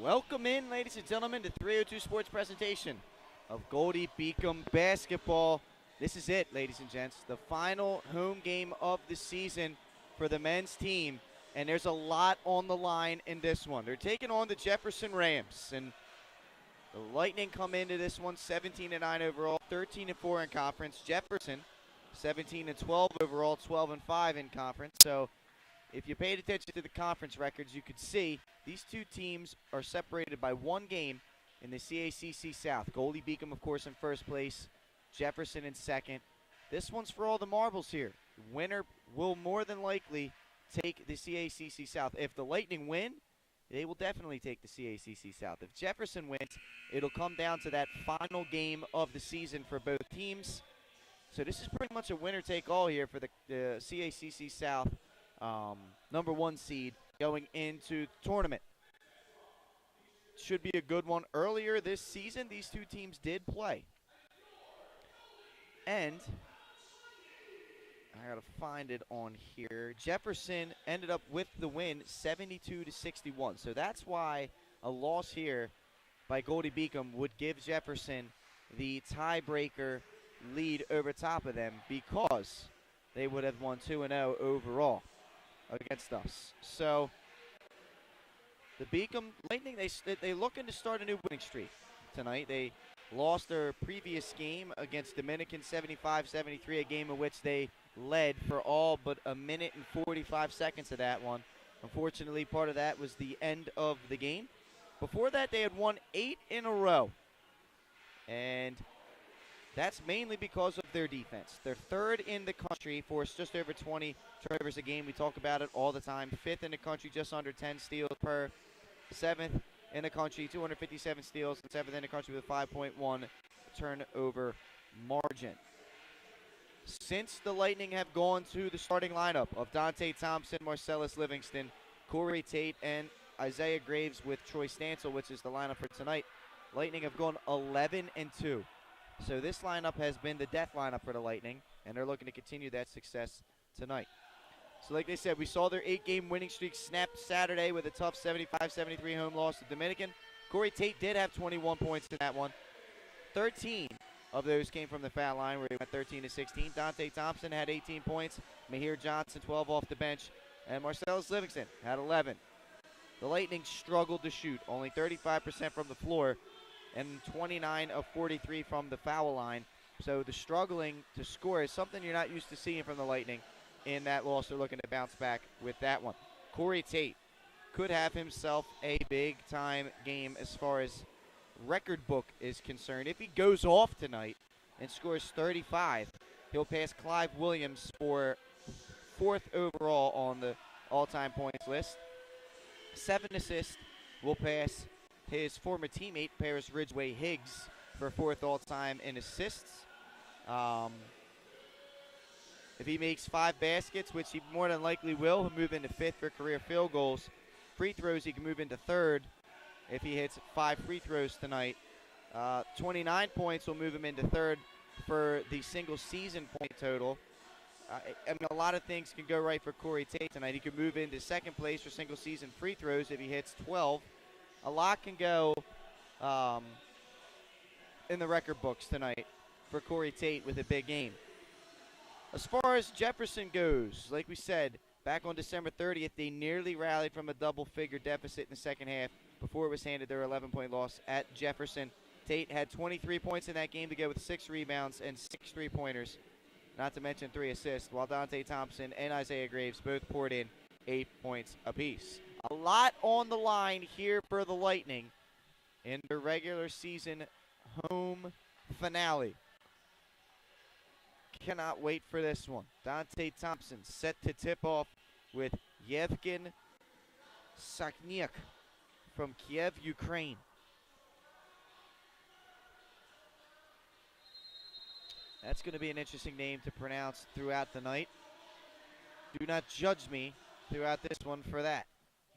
Welcome in, ladies and gentlemen, to 302 Sports presentation of Goldey-Beacom basketball. This is it, ladies and gents, the final home game of the season for the men's team, and there's a lot on the line in this one. They're taking on the Jefferson Rams, and the Lightning come into this one 17-9 overall, 13-4 in conference. Jefferson 17-12 overall, 12-5 in conference. So if you paid attention to the conference records, you could see these two teams are separated by one game in the CACC South. Goldey-Beacom, of course, in first place. Jefferson in second. This one's for all the marbles here. Winner will more than likely take the CACC South. If the Lightning win, they will definitely take the CACC South. If Jefferson wins, it'll come down to that final game of the season for both teams. So this is pretty much a winner-take-all here for the CACC South number one seed going into the tournament. Should be a good one. Earlier this season, these two teams did play. And I gotta find it on here. Jefferson ended up with the win 72-61. So that's why a loss here by Goldey-Beacom would give Jefferson the tiebreaker lead over top of them, because they would have won 2-0 overall against us. So the Beacom Lightning, they looking to start a new winning streak tonight. They lost their previous game against Dominican 75-73, a game in which they led for all but a minute and 45 seconds of that one. Unfortunately, part of that was the end of the game. Before that, they had won 8 in a row, and that's mainly because of their defense. They're third in the country, forced just over 20 turnovers a game. We talk about it all the time. Fifth in the country, just under 10 steals per. Seventh in the country, 257 steals, and seventh in the country with a 5.1 turnover margin. Since the Lightning have gone to the starting lineup of Dante Thompson, Marcellus Livingston, Corey Tate, and Isaiah Graves with Troy Stansel, which is the lineup for tonight, Lightning have gone 11-2. So this lineup has been the death lineup for the Lightning, and they're looking to continue that success tonight. So like they said, we saw their 8-game winning streak snapped Saturday with a tough 75-73 home loss to Dominican. Corey Tate did have 21 points in that one. 13 of those came from the foul line, where he went 13-16. Dante Thompson had 18 points. Mahir Johnson, 12 off the bench. And Marcellus Livingston had 11. The Lightning struggled to shoot, only 35% from the floor, and 29 of 43 from the foul line. So the struggling to score is something you're not used to seeing from the Lightning in that loss. They're looking to bounce back with that one. Corey Tate could have himself a big-time game as far as record book is concerned. If he goes off tonight and scores 35, he'll pass Clive Williams for 4th overall on the all-time points list. 7 assists will pass his former teammate, Paris Ridgeway Higgs, for 4th all-time in assists. If he makes 5 baskets, which he more than likely will, he'll move into 5th for career field goals. Free throws, he can move into 3rd if he hits 5 free throws tonight. 29 points will move him into 3rd for the single season point total. I mean, a lot of things can go right for Corey Tate tonight. He could move into 2nd place for single season free throws if he hits 12. A lot can go in the record books tonight for Corey Tate with a big game. As far as Jefferson goes, like we said, back on December 30th, they nearly rallied from a double-figure deficit in the second half before it was handed their 11-point loss at Jefferson. Tate had 23 points in that game to go with 6 rebounds and 6 three-pointers, not to mention 3 assists, while Dante Thompson and Isaiah Graves both poured in 8 points apiece. A lot on the line here for the Lightning in the regular season home finale. Cannot wait for this one. Dante Thompson set to tip off with Yevgen Sakniak from Kiev, Ukraine. That's going to be an interesting name to pronounce throughout the night. Do not judge me throughout this one for that.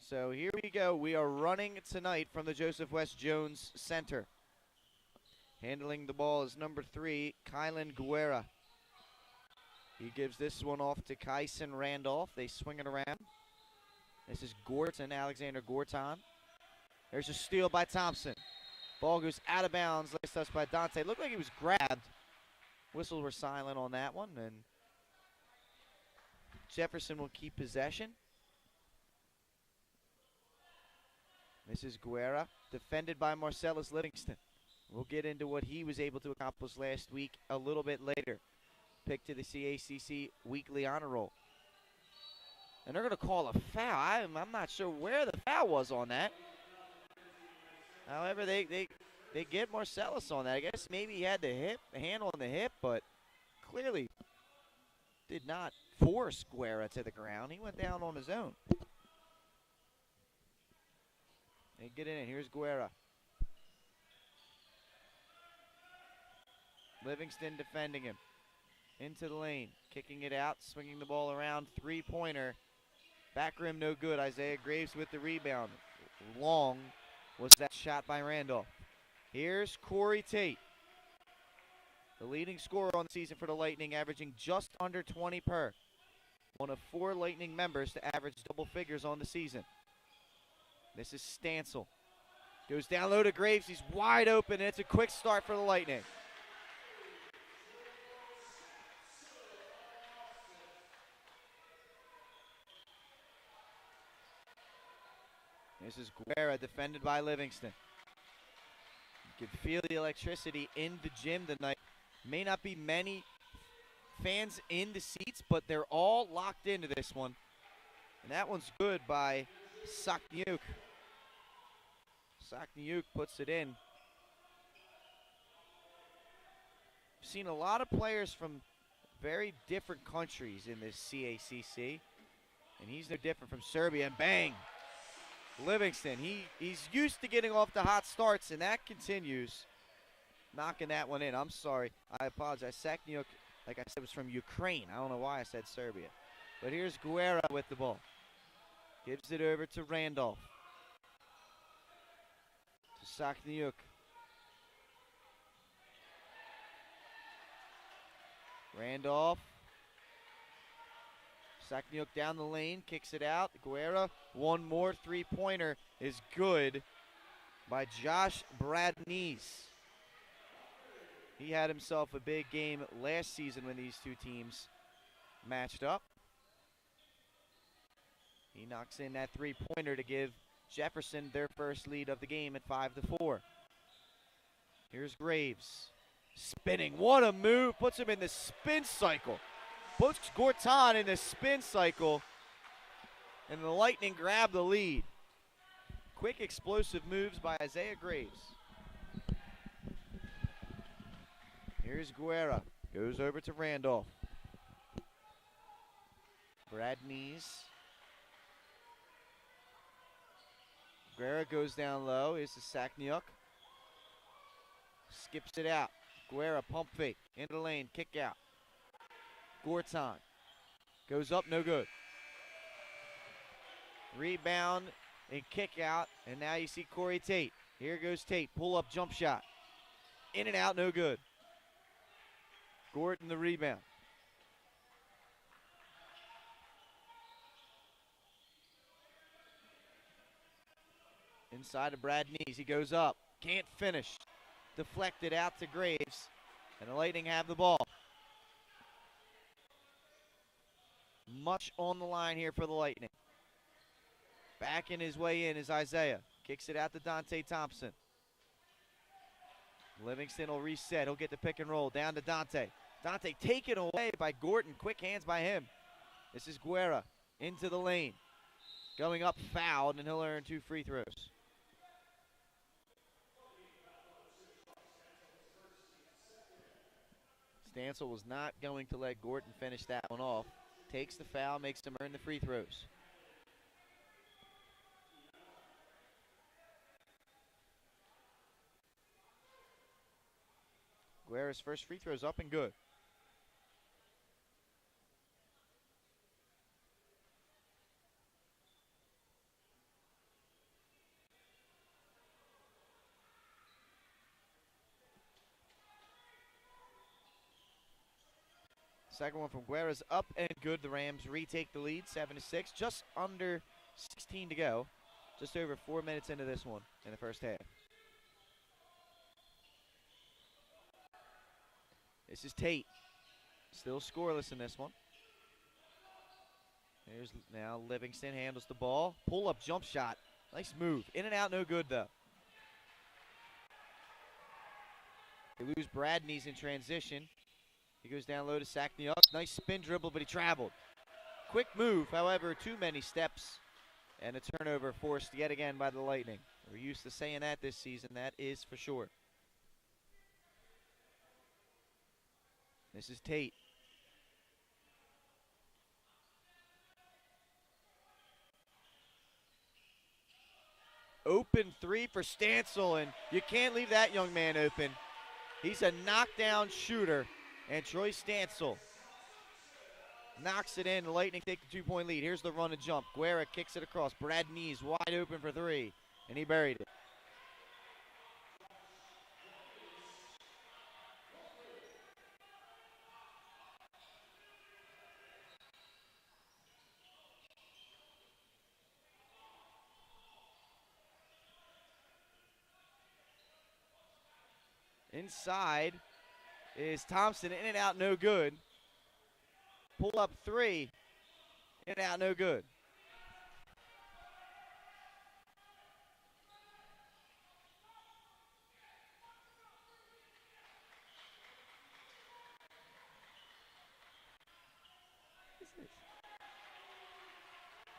So here we go. We are running tonight from the Joseph West Jones Center. Handling the ball is number 3, Kylan Guerra. He gives this one off to Kyson Randolph. They swing it around. This is Gorton, Alexander Gorton. There's a steal by Thompson. Ball goes out of bounds. Last touch by Dante. Looked like he was grabbed. Whistles were silent on that one, and Jefferson will keep possession. This is Guerra, defended by Marcellus Livingston. We'll get into what he was able to accomplish last week a little bit later. Picked to the CACC Weekly Honor Roll. And they're going to call a foul. I'm not sure where the foul was on that. However, they get Marcellus on that. I guess maybe he had the hand on the hip, but clearly did not force Guerra to the ground. He went down on his own. They get in. Here's Guerra. Livingston defending him. Into the lane. Kicking it out. Swinging the ball around. Three-pointer. Back rim no good. Isaiah Graves with the rebound. Long was that shot by Randolph. Here's Corey Tate. The leading scorer on the season for the Lightning, averaging just under 20 per. One of 4 Lightning members to average double figures on the season. This is Stancil. Goes down low to Graves. He's wide open, and it's a quick start for the Lightning. This is Guerra, defended by Livingston. You can feel the electricity in the gym tonight. May not be many fans in the seats, but they're all locked into this one. And that one's good by Sakniuk. Sakniuk puts it in. We've seen a lot of players from very different countries in this CACC. And he's no different from Serbia. And bang! Livingston, he's used to getting off the hot starts, and that continues. Knocking that one in. I'm sorry. I apologize. Sakniuk, like I said, was from Ukraine. I don't know why I said Serbia. But here's Guerra with the ball. Gives it over to Randolph. To Sakniuk. Randolph. Sakniuk down the lane, kicks it out. Guerra, one more three-pointer is good by Josh Bradnees. He had himself a big game last season when these two teams matched up. He knocks in that three-pointer to give Jefferson their first lead of the game at 5-4. Here's Graves. Spinning, what a move, puts him in the spin cycle. Puts Gorton in the spin cycle, and the Lightning grab the lead. Quick, explosive moves by Isaiah Graves. Here's Guerra. Goes over to Randolph. Bradnees. Guerra goes down low. Here's the Sakniuk. Skips it out. Guerra pump fake. Into the lane. Kick out. Gorton goes up, no good. Rebound and kick out, and now you see Corey Tate. Here goes Tate, pull up jump shot. In and out, no good. Gorton the rebound. Inside of Bradnees, he goes up, can't finish. Deflected out to Graves, and the Lightning have the ball. Much on the line here for the Lightning. Backing his way in is Isaiah. Kicks it out to Dante Thompson. Livingston will reset. He'll get the pick and roll. Down to Dante. Dante taken away by Gorton. Quick hands by him. This is Guerra into the lane. Going up fouled, and he'll earn 2 free throws. Stancil was not going to let Gorton finish that one off. Takes the foul, makes him earn the free throws. Guerra's first free throw's up and good. Second one from Guerra's up and good. The Rams retake the lead, 7-6. Just under 16 to go. Just over 4 minutes into this one in the first half. This is Tate. Still scoreless in this one. Here's now Livingston handles the ball. Pull-up jump shot. Nice move. In and out, no good though. They lose Bradney's in transition. He goes down low to Sackniuk. Nice spin dribble, but he traveled. Quick move, however, too many steps. And a turnover forced yet again by the Lightning. We're used to saying that this season, that is for sure. This is Tate. Open three for Stancil, and you can't leave that young man open. He's a knockdown shooter, and Troy Stancil knocks it in. The Lightning take the 2-point lead. Here's the run and jump. Guerra kicks it across. Brad Nees wide open for three, and he buried it. Inside is Thompson, in and out, no good. Pull up three, in and out, no good.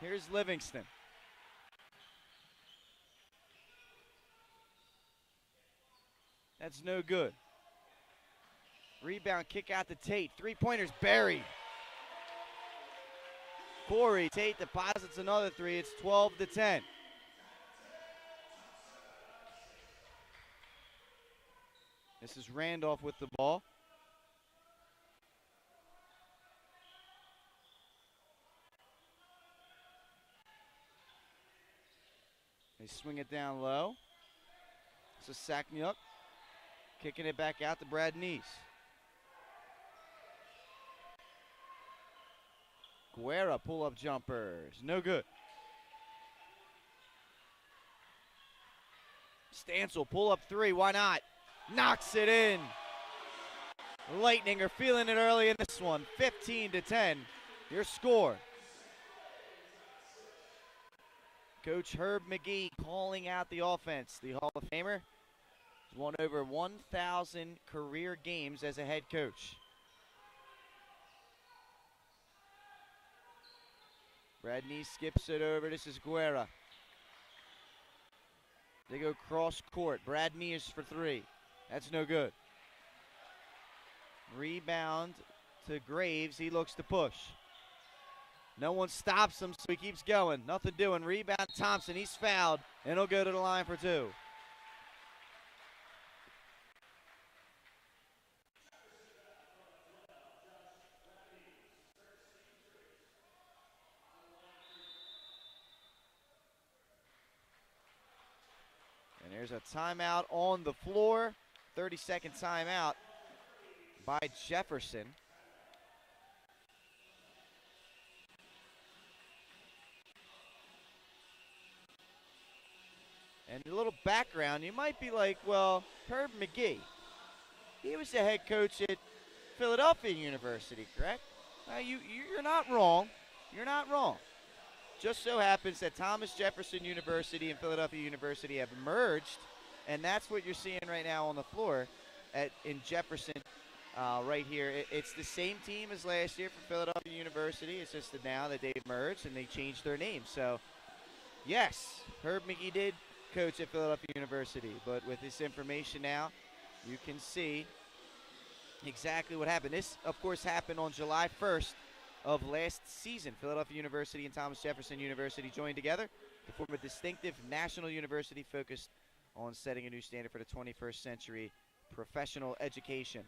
Here's Livingston. That's no good. Rebound, kick out to Tate. Three-pointers buried. Corey Tate deposits another three. It's 12-10. This is Randolph with the ball. They swing it down low. This is Sackniuk. Kicking it back out to Brad Nees. Guerra pull-up jumpers. No good. Stancil pull-up three. Why not? Knocks it in. Lightning are feeling it early in this one. 15-10. Your score. Coach Herb McGee calling out the offense. The Hall of Famer has won over 1,000 career games as a head coach. Brad Nees skips it over. This is Guerra. They go cross court. Brad Nees for three. That's no good. Rebound to Graves. He looks to push. No one stops him, so he keeps going. Nothing doing. Rebound Thompson. He's fouled, and he'll go to the line for two. And there's a timeout on the floor. 30-second timeout by Jefferson. And a little background, you might be like, well, Herb McGee, he was the head coach at Philadelphia University, correct? You're not wrong. You're not wrong. Just so happens that Thomas Jefferson University and Philadelphia University have merged, and that's what you're seeing right now on the floor in Jefferson right here. It's the same team as last year for Philadelphia University. It's just that now that they've merged and they changed their name. So, yes, Herb McGee did coach at Philadelphia University, but with this information now, you can see exactly what happened. This, of course, happened on July 1st of last season. Philadelphia University and Thomas Jefferson University joined together to form a distinctive national university focused on setting a new standard for the 21st century professional education.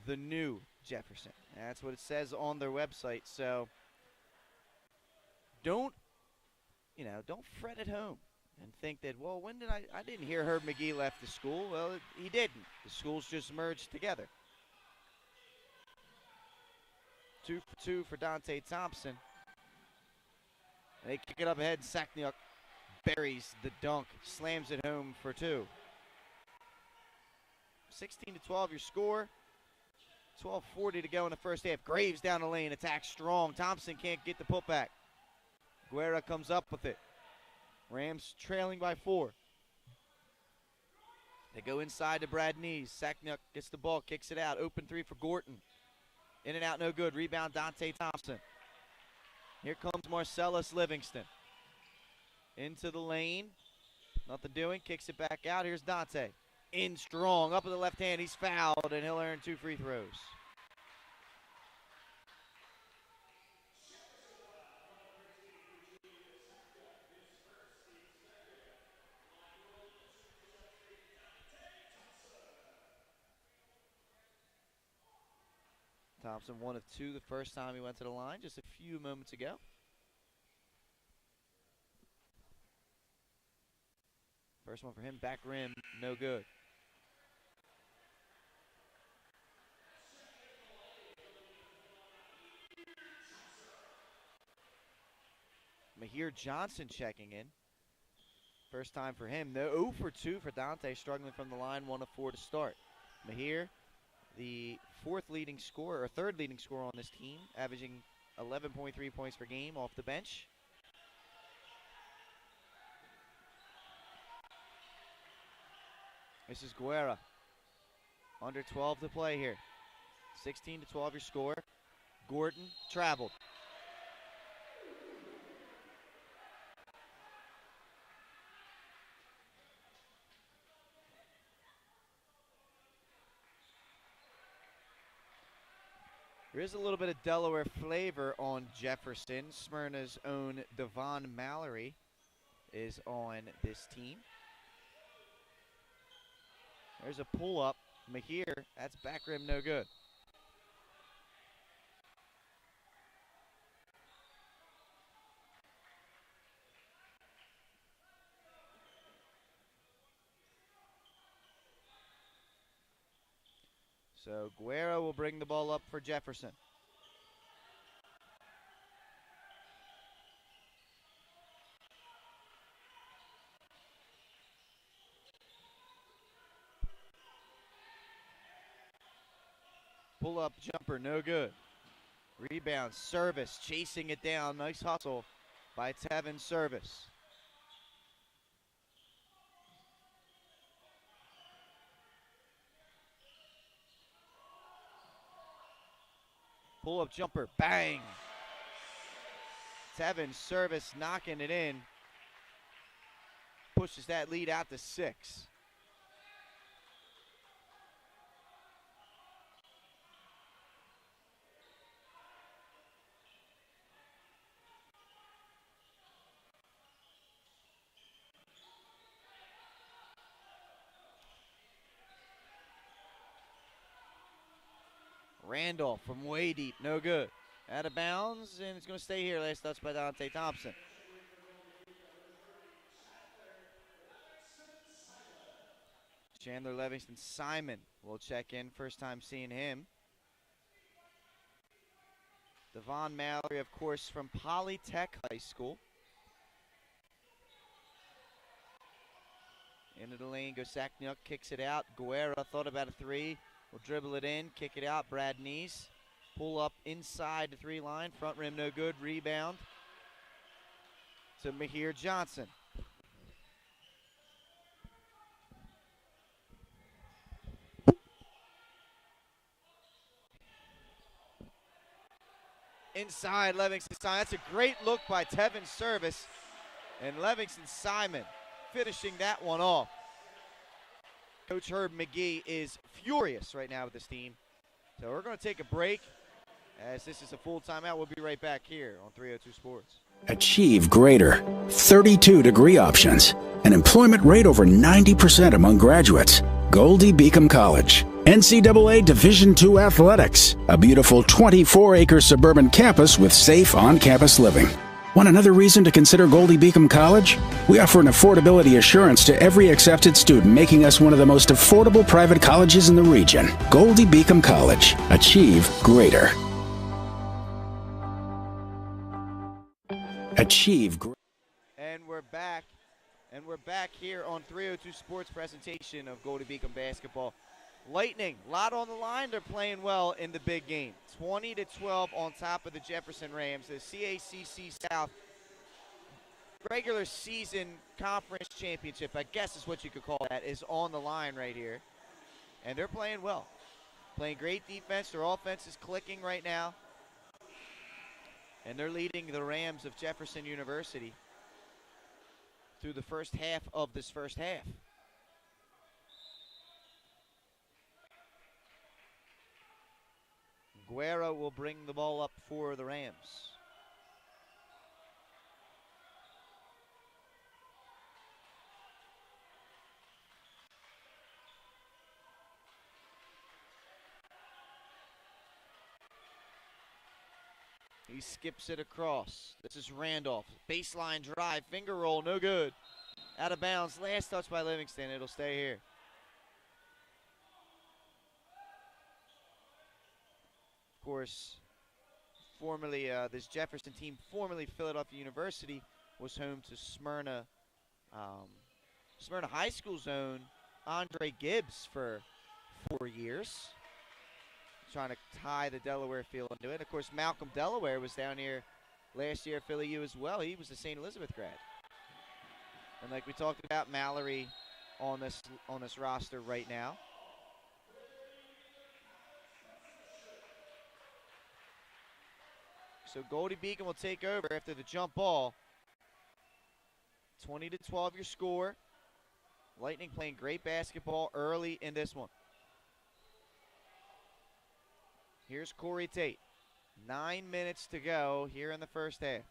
The new Jefferson. That's what it says on their website. So don't fret at home and think that, well, when did I didn't hear Herb McGee left the school. Well, he didn't. The schools just merged together. 2 for 2 for Dante Thompson. And they kick it up ahead. Sackniuk buries the dunk, slams it home for 2. 16-12 your score. 12:40 to go in the first half. Graves down the lane, attacks strong. Thompson can't get the putback. Guerra comes up with it. Rams trailing by 4. They go inside to Brad Nees. Sacknuck gets the ball, kicks it out. Open 3 for Gorton. In and out, no good. Rebound, Dante Thompson. Here comes Marcellus Livingston. Into the lane. Nothing doing. Kicks it back out. Here's Dante. In strong. Up with the left hand. He's fouled, and he'll earn 2 free throws. Thompson 1 of 2 the first time he went to the line just a few moments ago. First one for him, back rim, no good. Mahir Johnson checking in. First time for him. No, 0 for 2 for Dante, struggling from the line, 1 of 4 to start. Mahir, the third leading scorer on this team, averaging 11.3 points per game off the bench. This is Guerra. Under 12 to play here. 16-12 your score. Gordon traveled. There is a little bit of Delaware flavor on Jefferson. Smyrna's own Devon Mallory is on this team. There's a pull-up. Mahir, that's back rim, no good. So Guerra will bring the ball up for Jefferson. Pull-up jumper, no good. Rebound, Service, chasing it down. Nice hustle by Tevin Service. Pull-up jumper, bang. Tevin Service knocking it in. Pushes that lead out to 6. Randolph from way deep, no good. Out of bounds, and it's going to stay here. Last touch by Dante Thompson. Chandler Livingston Simon will check in. First time seeing him. Devon Mallory, of course, from Polytech High School. Into the lane, Gosaknyuk kicks it out. Guerra thought about a 3. Will dribble it in, kick it out. Brad Nees. Pull up inside the 3 line. Front rim no good. Rebound to Mahir Johnson. Inside Livingston Simon. That's a great look by Tevin Service. And Livingston Simon finishing that one off. Coach Herb McGee is furious right now with this team. So we're going to take a break as this is a full timeout. We'll be right back here on 302 Sports. Achieve greater. 32 degree options. An employment rate over 90% among graduates. Goldey-Beacom College. NCAA Division II athletics. A beautiful 24-acre suburban campus with safe on-campus living. Want another reason to consider Goldey-Beacom College? We offer an affordability assurance to every accepted student, making us one of the most affordable private colleges in the region. Goldey-Beacom College. Achieve greater. And we're back And we're back here on 302 Sports presentation of Goldey-Beacom basketball. Lightning, a lot on the line. They're playing well in the big game. 20-12 on top of the Jefferson Rams. The CACC South regular season conference championship, I guess is what you could call that, is on the line right here. And they're playing well. Playing great defense. Their offense is clicking right now. And they're leading the Rams of Jefferson University through the first half of this first half. Guerra will bring the ball up for the Rams. He skips it across. This is Randolph. Baseline drive, finger roll, no good. Out of bounds, last touch by Livingston. It'll stay here. Of course, formerly, this Jefferson team, formerly Philadelphia University, was home to Smyrna High School's own Andre Gibbs for 4 years. Trying to tie the Delaware field into it. Of course, Malcolm Delaware was down here last year at Philly U as well. He was a St. Elizabeth grad. And like we talked about, Mallory on this roster right now. So Goldey-Beacom will take over after the jump ball. 20-12 your score. Lightning playing great basketball early in this one. Here's Corey Tate. 9 minutes to go here in the first half.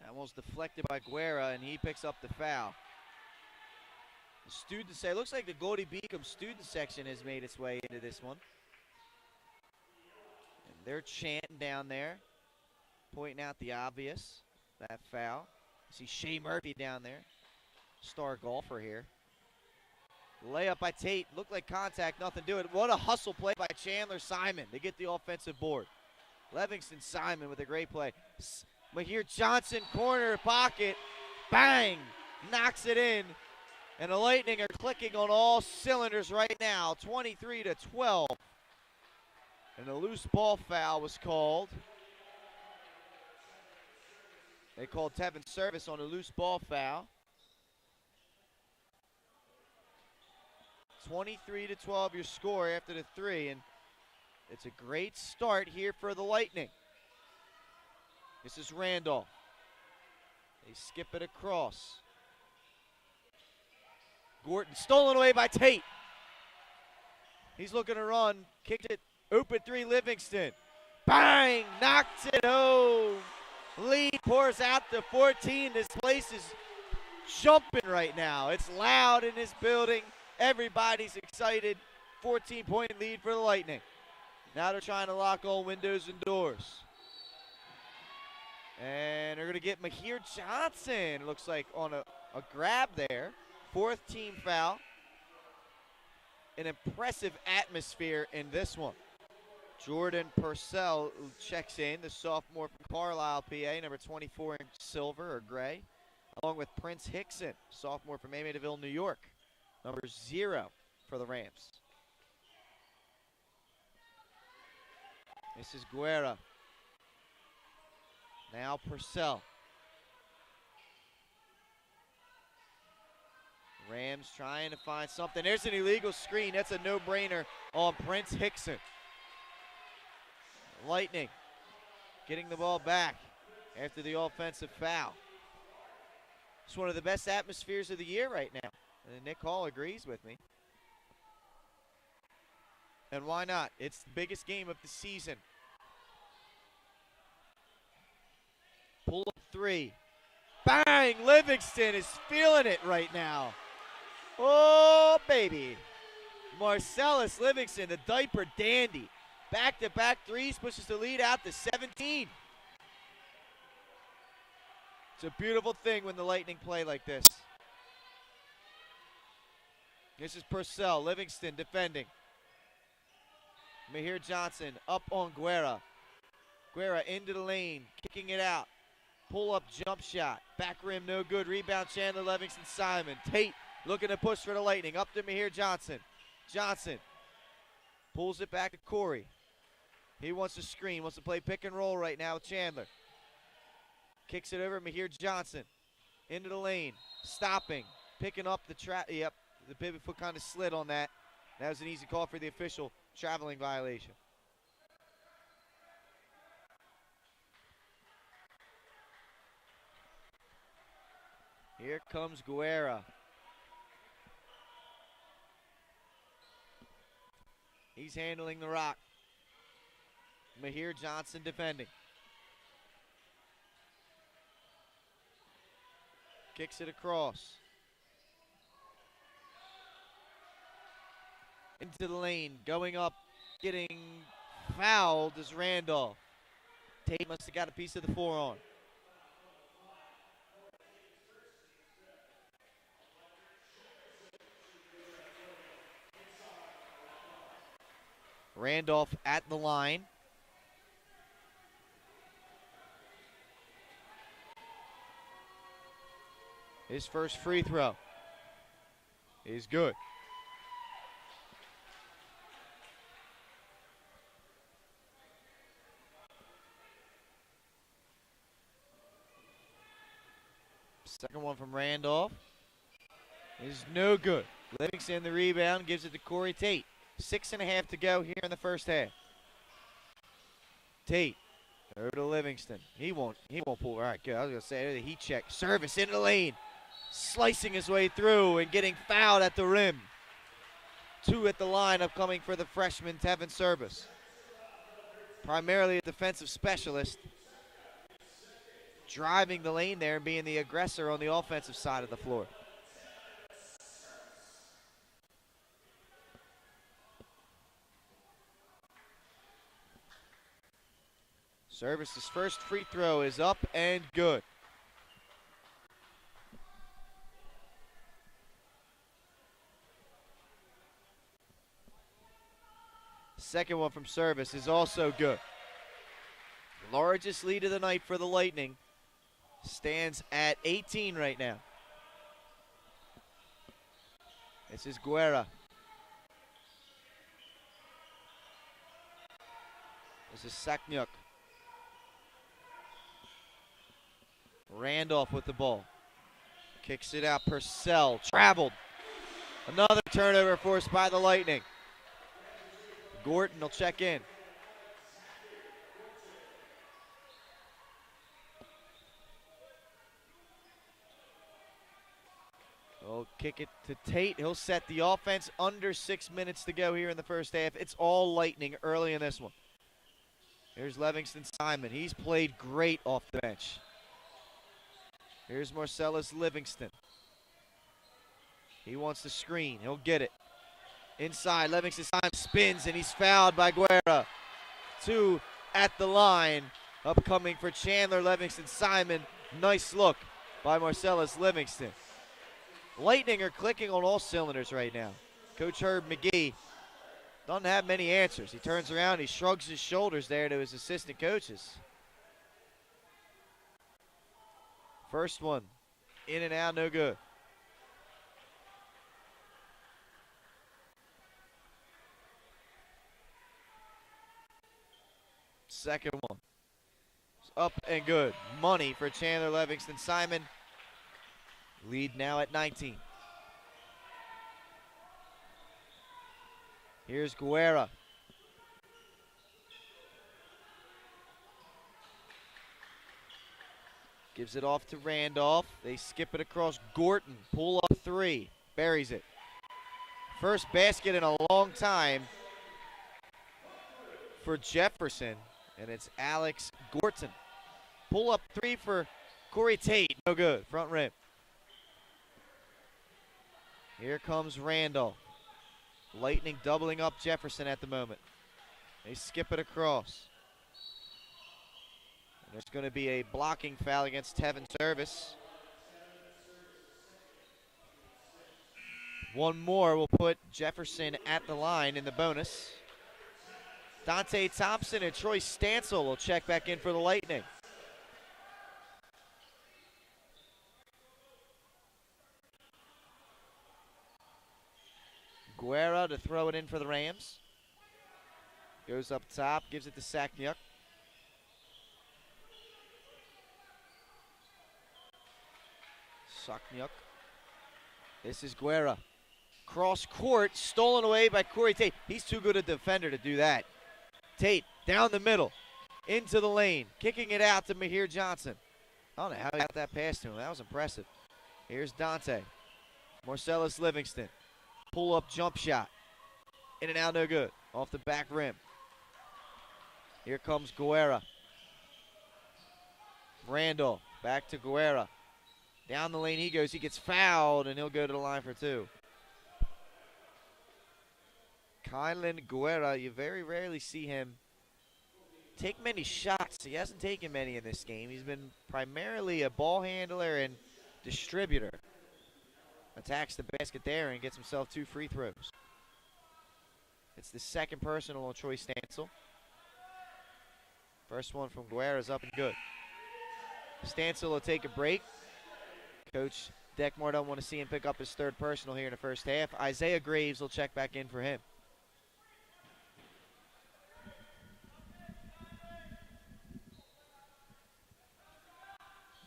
That was deflected by Guerra, and he picks up the foul. The students say, looks like the Goldey-Beacom student section has made its way into this one. And they're chanting down there, pointing out the obvious, that foul. You see Shea Murphy down there, star golfer here. Layup by Tate, looked like contact, nothing to it. What a hustle play by Chandler Simon to get the offensive board. Livingston Simon with a great play. Mahir Johnson, corner pocket, bang, knocks it in. And the Lightning are clicking on all cylinders right now, 23-12. And a loose ball foul was called. They called Tevin Service on a loose ball foul. 23-12 your score after the three, and it's a great start here for the Lightning. This is Randolph. They skip it across. Gorton stolen away by Tate. He's looking to run, kicked it, open three, Livingston. Bang, knocks it home. Lead pours out to 14. This place is jumping right now. It's loud in this building. Everybody's excited. 14-point lead for the Lightning. Now they're trying to lock all windows and doors. And they're going to get Mahir Johnson, looks like, on a grab there. Fourth team foul. An impressive atmosphere in this one. Jordan Purcell checks in, the sophomore from Carlisle, PA, number 24 in silver or gray, along with Prince Hickson, sophomore from Amityville, New York. Number 0 for the Rams. This is Guerra. Now Purcell. Rams trying to find something. There's an illegal screen. That's a no-brainer on Prince Hickson. Lightning getting the ball back after the offensive foul. It's one of the best atmospheres of the year right now. And Nick Hall agrees with me. And why not? It's the biggest game of the season. Pull up three. Bang! Livingston is feeling it right now. Oh, baby. Marcellus Livingston, the diaper dandy. Back-to-back threes, pushes the lead out to 17. It's a beautiful thing when the Lightning play like this. This is Purcell, Livingston defending. Mahir Johnson up on Guerra. Guerra into the lane, kicking it out. Pull-up jump shot. Back rim, no good. Rebound, Chandler Livingston Simon. Tate looking to push for the Lightning. Up to Mahir Johnson. Johnson pulls it back to Corey. He wants to screen, wants to play pick and roll right now with Chandler. Kicks it over Mahir Johnson. Into the lane. Stopping. Picking up the trap. Yep, the pivot foot kind of slid on that. That was an easy call for the official. Traveling violation. Here comes Guerra. He's handling the rock. Mahir Johnson defending. Kicks it across. Into the lane, going up, getting fouled is Randolph. Tate must have got a piece of the forearm. Randolph at the line. His first free throw is good. Second one from Randolph is no good. Livingston the rebound, gives it to Corey Tate. 6.5 to go here in the first half. Tate over to Livingston. He won't pull. All right, good. I was gonna say the heat check. Service into the lane, slicing his way through and getting fouled at the rim. 2 at the line, upcoming for the freshman Tevin Service. Primarily a defensive specialist, driving the lane there and being the aggressor on the offensive side of the floor. Service's first free throw is up and good. Second one from Service is also good. Largest lead of the night for the Lightning. Stands at 18 right now. This is Guerra. This is Saknyuk. Randolph with the ball. Kicks it out. Purcell traveled. Another turnover forced by the Lightning. Gorton will check in. He'll kick it to Tate. He'll set the offense. Under 6 minutes to go here in the first half. It's all Lightning early in this one. Here's Livingston Simon. He's played great off the bench. Here's Marcellus Livingston. He wants to screen. He'll get it. Inside, Livingston Simon spins, and he's fouled by Guerra. 2 at the line. Upcoming for Chandler Livingston Simon. Nice look by Marcellus Livingston. Lightning are clicking on all cylinders right now. Coach Herb McGee doesn't have many answers. He turns around, he shrugs his shoulders there to his assistant coaches. First one, in and out, no good. Second one, it's up and good. Money for Chandler Livingston Simon. Lead now at 19. Here's Guerra. Gives it off to Randolph. They skip it across. Gorton, pull up 3, buries it. First basket in a long time for Jefferson, and it's Alex Gorton. Pull up 3 for Corey Tate, no good, front rim. Here comes Randolph. Lightning doubling up Jefferson at the moment. They skip it across. And there's going to be a blocking foul against Tevin Service. One more will put Jefferson at the line in the bonus. Dante Thompson and Troy Stansel will check back in for the Lightning. Guerra to throw it in for the Rams. Goes up top, gives it to Sakniuk. Sakniuk. This is Guerra. Cross court, stolen away by Corey Tate. He's too good a defender to do that. Tate down the middle, into the lane, kicking it out to Mahir Johnson. I don't know how he got that pass to him. That was impressive. Here's Dante. Marcellus Livingston. Pull-up jump shot. In and out, no good. Off the back rim. Here comes Guerra. Randall back to Guerra. Down the lane he goes. He gets fouled, and he'll go to the line for two. Kylan Guerra, you very rarely see him take many shots. He hasn't taken many in this game. He's been primarily a ball handler and distributor. Attacks the basket there and gets himself 2 free throws. It's the second personal on Troy Stansel. First one from Guerra is up and good. Stansel will take a break. Coach Deckmore don't want to see him pick up his third personal here in the first half. Isaiah Graves will check back in for him.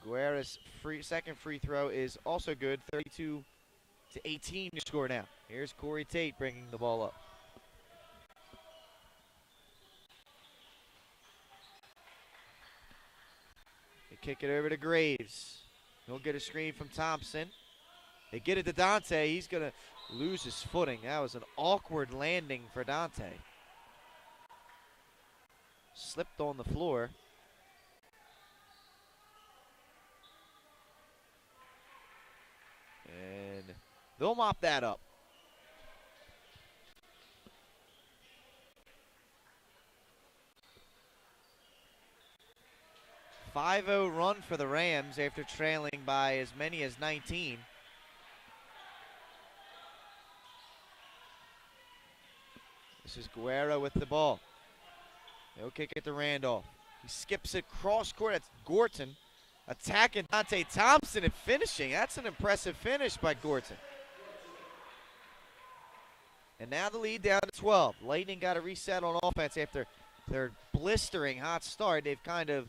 Guerra's second free throw is also good. 32-18 to score now. Here's Corey Tate bringing the ball up. They kick it over to Graves. He'll get a screen from Thompson. They get it to Dante. He's going to lose his footing. That was an awkward landing for Dante. Slipped on the floor. And they'll mop that up. A 5-0 run for the Rams after trailing by as many as 19. This is Guerra with the ball. He'll kick it to Randolph. He skips it cross court. That's Gorton. Attacking Dante Thompson and finishing. That's an impressive finish by Gorton. And now the lead down to 12. Lightning got a reset on offense after their blistering hot start. They've kind of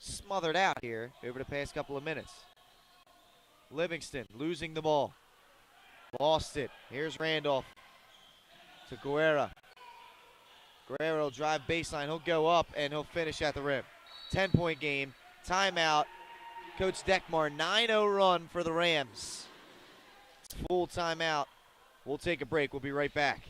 smothered out here over the past couple of minutes. Livingston losing the ball. Lost it. Here's Randolph to Guerra. Guerra will drive baseline. He'll go up and he'll finish at the rim. 10-point game. Timeout. Coach Deckmar, 9-0 run for the Rams. It's full timeout. We'll take a break. We'll be right back.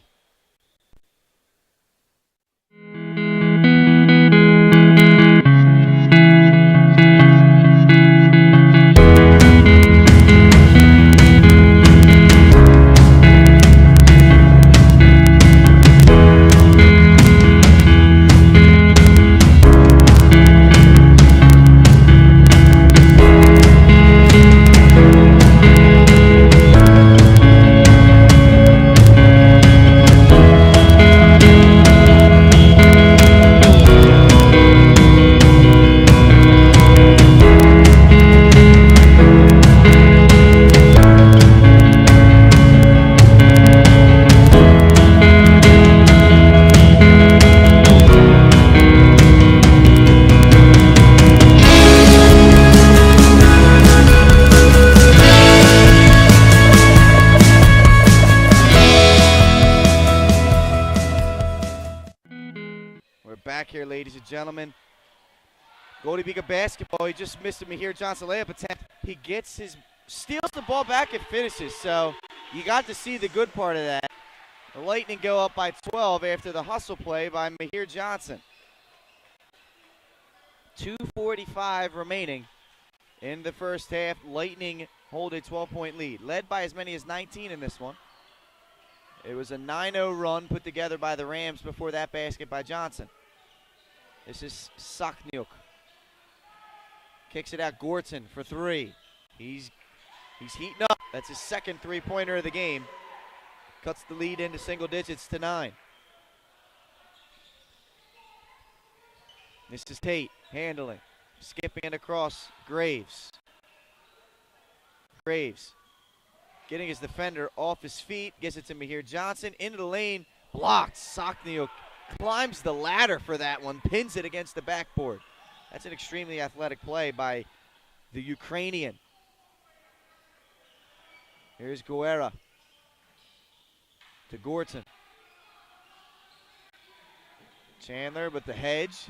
Ladies and gentlemen, Goldey-Beacom basketball. He just missed a Mahir Johnson layup attempt. He steals the ball back and finishes. So you got to see the good part of that. The Lightning go up by 12 after the hustle play by Mahir Johnson. 2:45 remaining in the first half. Lightning hold a 12-point lead, led by as many as 19 in this one. It was a 9-0 run put together by the Rams before that basket by Johnson. This is Sakniuk. Kicks it out. Gorton for three. He's heating up. That's his second three-pointer of the game. Cuts the lead into single digits to 9. This is Tate handling. Skipping it across Graves. Graves getting his defender off his feet, gets it to Mihir Johnson, into the lane, blocked. Sokniuk climbs the ladder for that one, pins it against the backboard. That's an extremely athletic play by the Ukrainian. Here's Guerra to Gorton. Chandler with the hedge.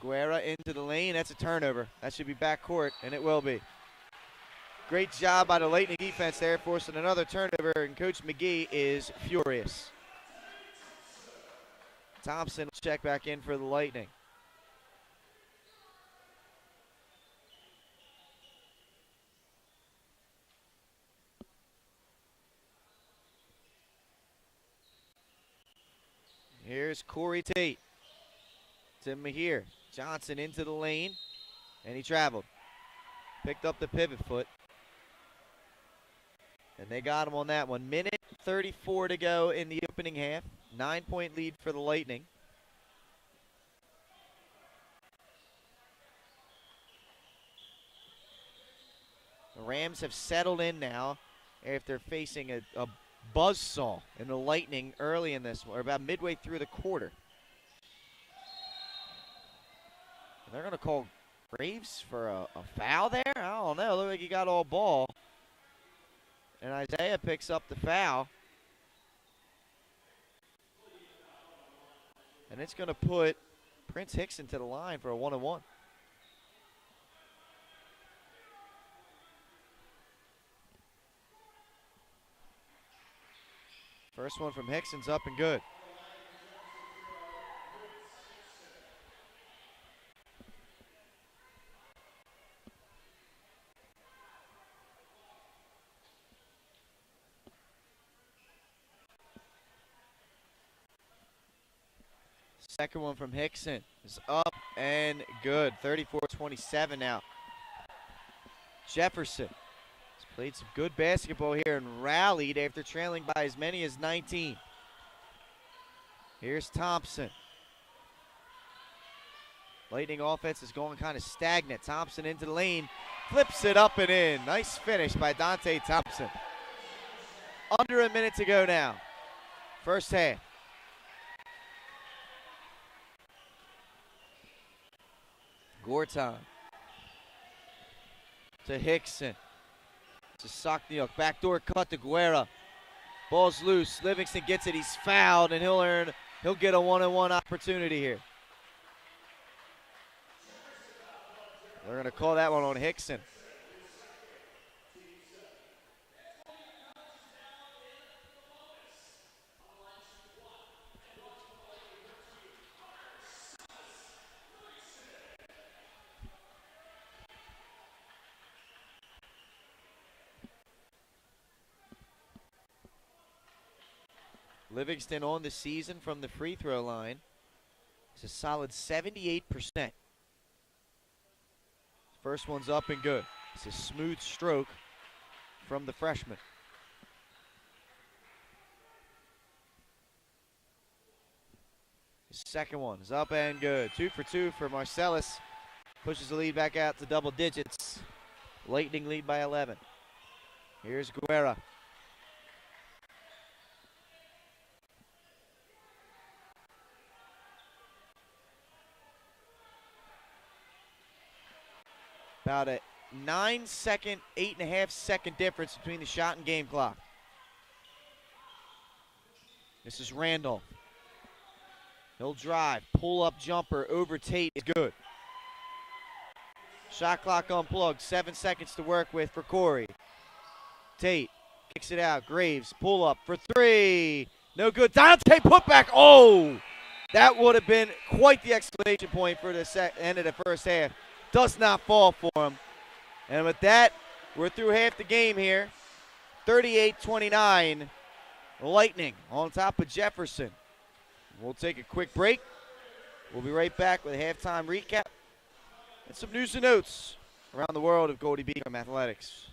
Guerra into the lane. That's a turnover. That should be backcourt, and it will be. Great job by the Lightning defense there, forcing another turnover, and Coach McGee is furious. Thompson will check back in for the Lightning. Here's Corey Tate to Mihir. Johnson into the lane, and he traveled. Picked up the pivot foot. And they got him on that one. Minute 34 to go in the opening half. 9-point lead for the Lightning. The Rams have settled in now after facing a buzzsaw in the Lightning early in this one, or about midway through the quarter. And they're going to call Graves for a foul there? I don't know. Looked like he got all ball. And Isaiah picks up the foul. And it's going to put Prince Hickson to the line for a 1-on-1. First one from Hickson's up and good. Second one from Hickson is up and good. 34-27 now. Jefferson has played some good basketball here and rallied after trailing by as many as 19. Here's Thompson. Lightning offense is going kind of stagnant. Thompson into the lane, flips it up and in. Nice finish by Dante Thompson. Under a minute to go now. First half. Gorton to Hickson. To Sokniuk. Backdoor cut to Guerra. Ball's loose. Livingston gets it. He's fouled, and he'll get a one-on-one opportunity here. They're going to call that one on Hickson. Livingston on the season from the free throw line. It's a solid 78%. First one's up and good. It's a smooth stroke from the freshman. His second one is up and good. 2 for 2 for Marcellus. Pushes the lead back out to double digits. Lightning lead by 11. Here's Guerra. About a 9-second, 8.5-second difference between the shot and game clock. This is Randolph. He'll drive, pull-up jumper over Tate is good. Shot clock unplugged, 7 seconds to work with for Corey. Tate kicks it out, Graves, pull-up for 3. No good, Dante putback, oh! That would have been quite the exclamation point for the end of the first half. Does not fall for him. And with that, we're through half the game here. 38-29. Lightning on top of Jefferson. We'll take a quick break. We'll be right back with a halftime recap and some news and notes around the world of Goldey-Beacom athletics.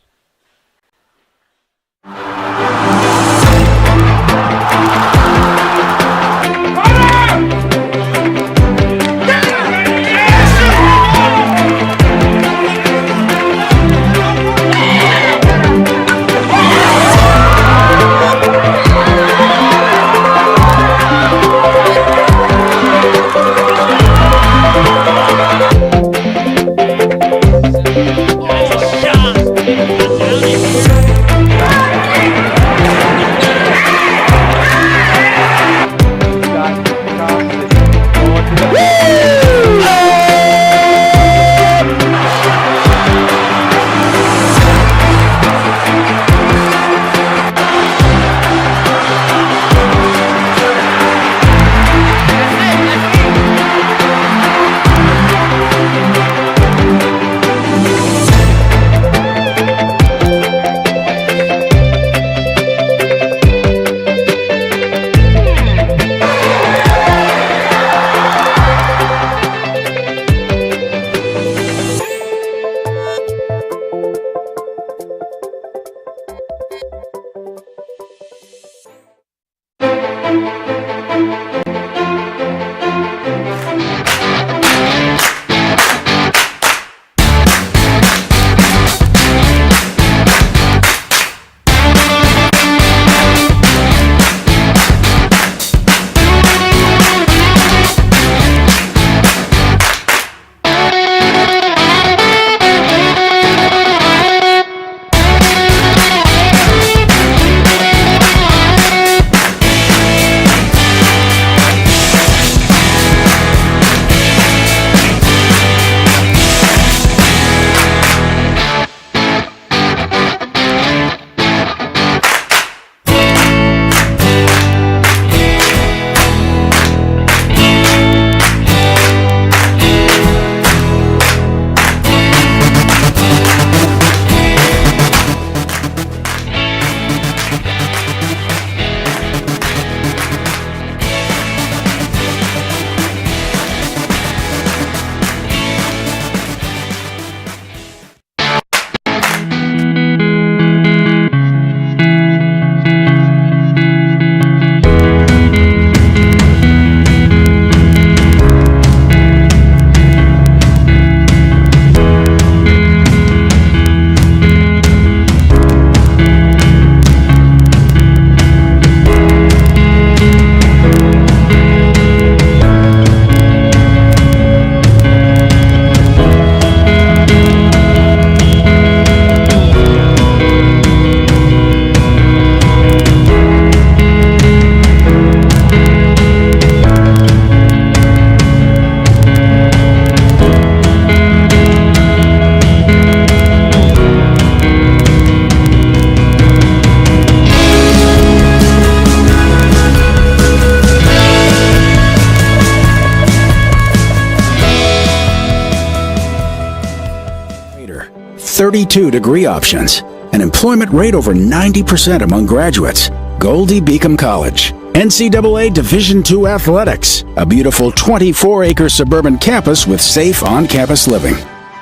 32 degree options, an employment rate over 90% among graduates. Goldey-Beacom College. NCAA Division II athletics. A beautiful 24-acre suburban campus with safe on-campus living.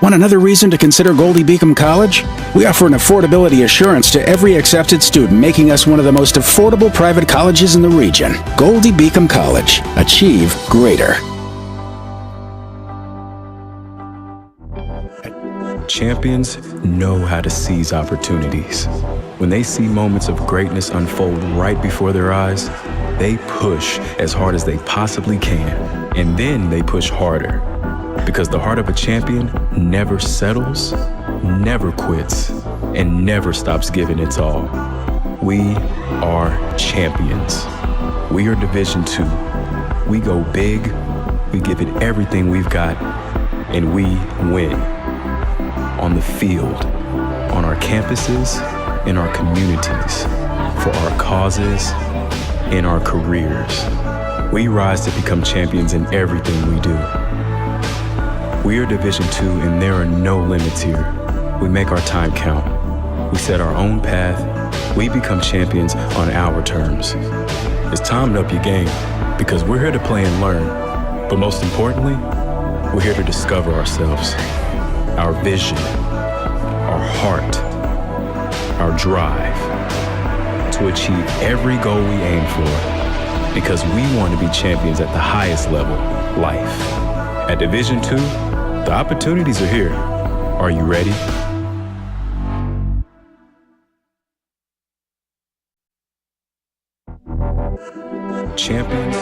Want another reason to consider Goldey-Beacom College? We offer an affordability assurance to every accepted student, making us one of the most affordable private colleges in the region. Goldey-Beacom College. Achieve greater. Champions know how to seize opportunities. When they see moments of greatness unfold right before their eyes, they push as hard as they possibly can, and then they push harder. Because the heart of a champion never settles, never quits, and never stops giving its all. We are champions. We are Division II. We go big, we give it everything we've got, and we win. On the field, on our campuses, in our communities, for our causes, in our careers. We rise to become champions in everything we do. We are Division II, and there are no limits here. We make our time count. We set our own path. We become champions on our terms. It's time to up your game, because we're here to play and learn. But most importantly, we're here to discover ourselves, our vision, our heart, our drive, to achieve every goal we aim for, because we want to be champions at the highest level, life. At Division II, the opportunities are here. Are you ready? Champions.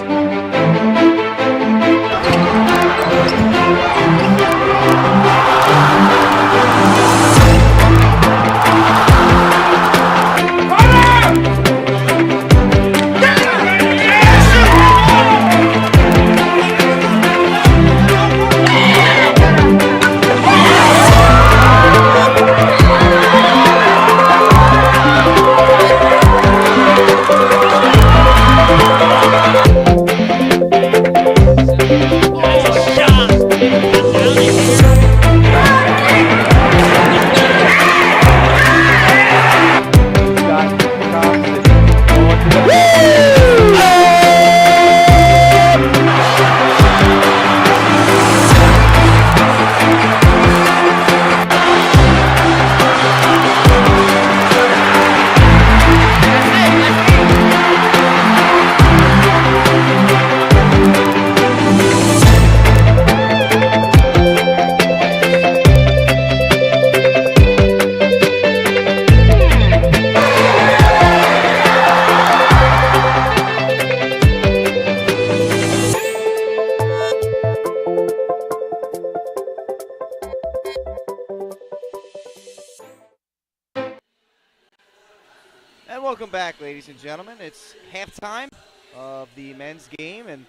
And welcome back, ladies and gentlemen. It's halftime of the men's game, and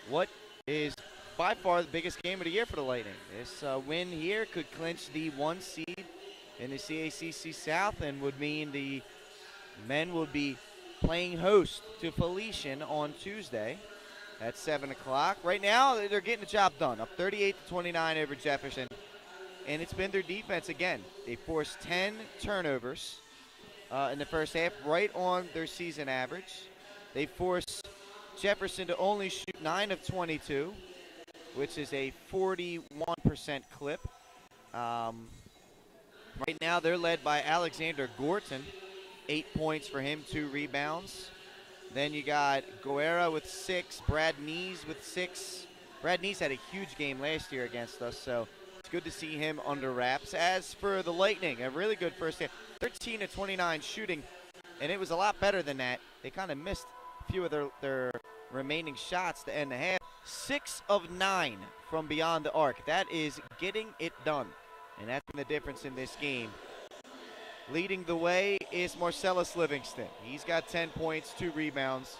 what is by far the biggest game of the year for the Lightning. This win here could clinch the 1 seed in the CACC South and would mean the men would be playing host to Felician on Tuesday at 7 o'clock. Right now, they're getting the job done, up 38-29 over Jefferson, and it's been their defense again. They forced 10 turnovers in the first half, right on their season average. They forced Jefferson to only shoot 9 of 22, which is a 41% clip. Right now, they're led by Alexander Gorton, 8 points for him, 2 rebounds. Then you got Guerra with 6, Brad Nees with 6. Brad Nees had a huge game last year against us, so it's good to see him under wraps. As for the Lightning, a really good first half, 13 of 29 shooting, and it was a lot better than that. They kind of missed a few of their remaining shots to end the half. 6 of 9 from beyond the arc. That is getting it done, and that's been the difference in this game. Leading the way is Marcellus Livingston. He's got 10 points, 2 rebounds.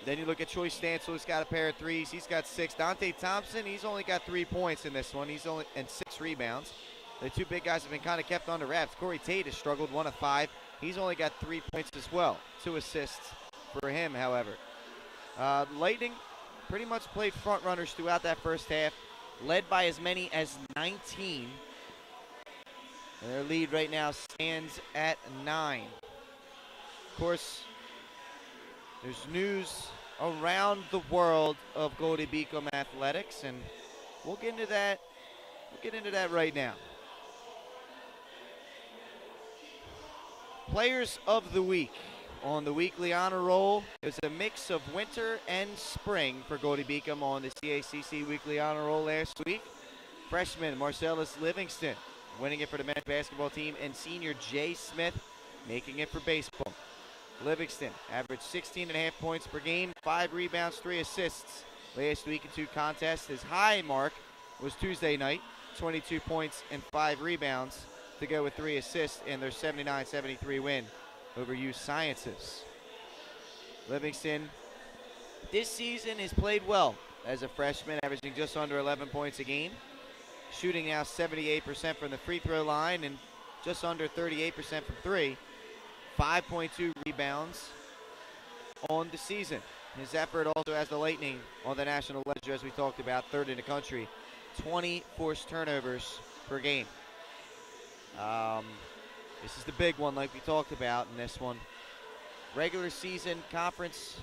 Then you look at Troy Stancil, who's got a pair of threes. He's got 6. Dante Thompson, he's only got 3 points in this one. And 6 rebounds. The 2 big guys have been kind of kept under wraps. Corey Tate has struggled, 1 of 5. He's only got 3 points as well. 2 assists for him, however. Lightning pretty much played front runners throughout that first half, led by as many as 19. And their lead right now stands at 9. Of course, there's news around the world of Goldey-Beacom athletics, and we'll get into that. We'll get into that right now. Players of the Week on the weekly honor roll. It was a mix of winter and spring for Goldey-Beacom on the CACC weekly honor roll last week. Freshman Marcellus Livingston winning it for the men's basketball team, and senior Jay Smith making it for baseball. Livingston averaged 16.5 points per game, 5 rebounds, 3 assists last week in 2 contests. His high mark was Tuesday night, 22 points and 5 rebounds to go with 3 assists in their 79-73 win over U Sciences. Livingston this season has played well as a freshman, averaging just under 11 points a game, shooting now 78% from the free throw line and just under 38% from 3. 5.2 rebounds on the season. His effort also has the Lightning on the national ledger, as we talked about, 3rd in the country. 20 forced turnovers per game. This is the big one like we talked about in this one. Regular season conference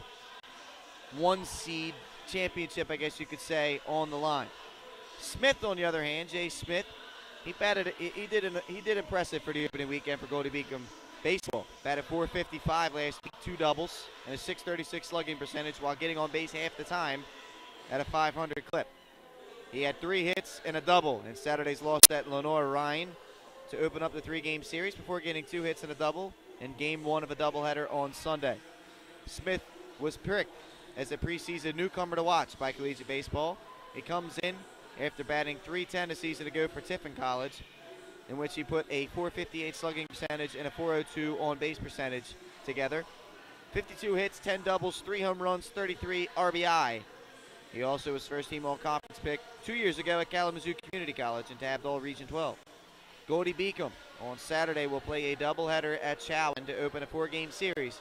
1 seed championship, I guess you could say, on the line. Smith, on the other hand, Jay Smith, he did impressive for the opening weekend for Goldey-Beacom baseball. Batted .455 last week, 2 doubles, and a .636 slugging percentage while getting on base half the time at a .500 clip. He had 3 hits and a double in Saturday's loss at Lenore-Rhine to open up the 3-game series before getting 2 hits and a double in Game 1 of a doubleheader on Sunday. Smith was picked as a preseason newcomer to watch by collegiate baseball. He comes in after batting .310 a season ago for Tiffin College, in which he put a .458 slugging percentage and a .402 on-base percentage together. 52 hits, 10 doubles, 3 home runs, 33 RBI. He also was first-team all-conference pick 2 years ago at Kalamazoo Community College in Tabdol Region 12. Goldey-Beacom on Saturday will play a doubleheader at Chowan to open a 4-game series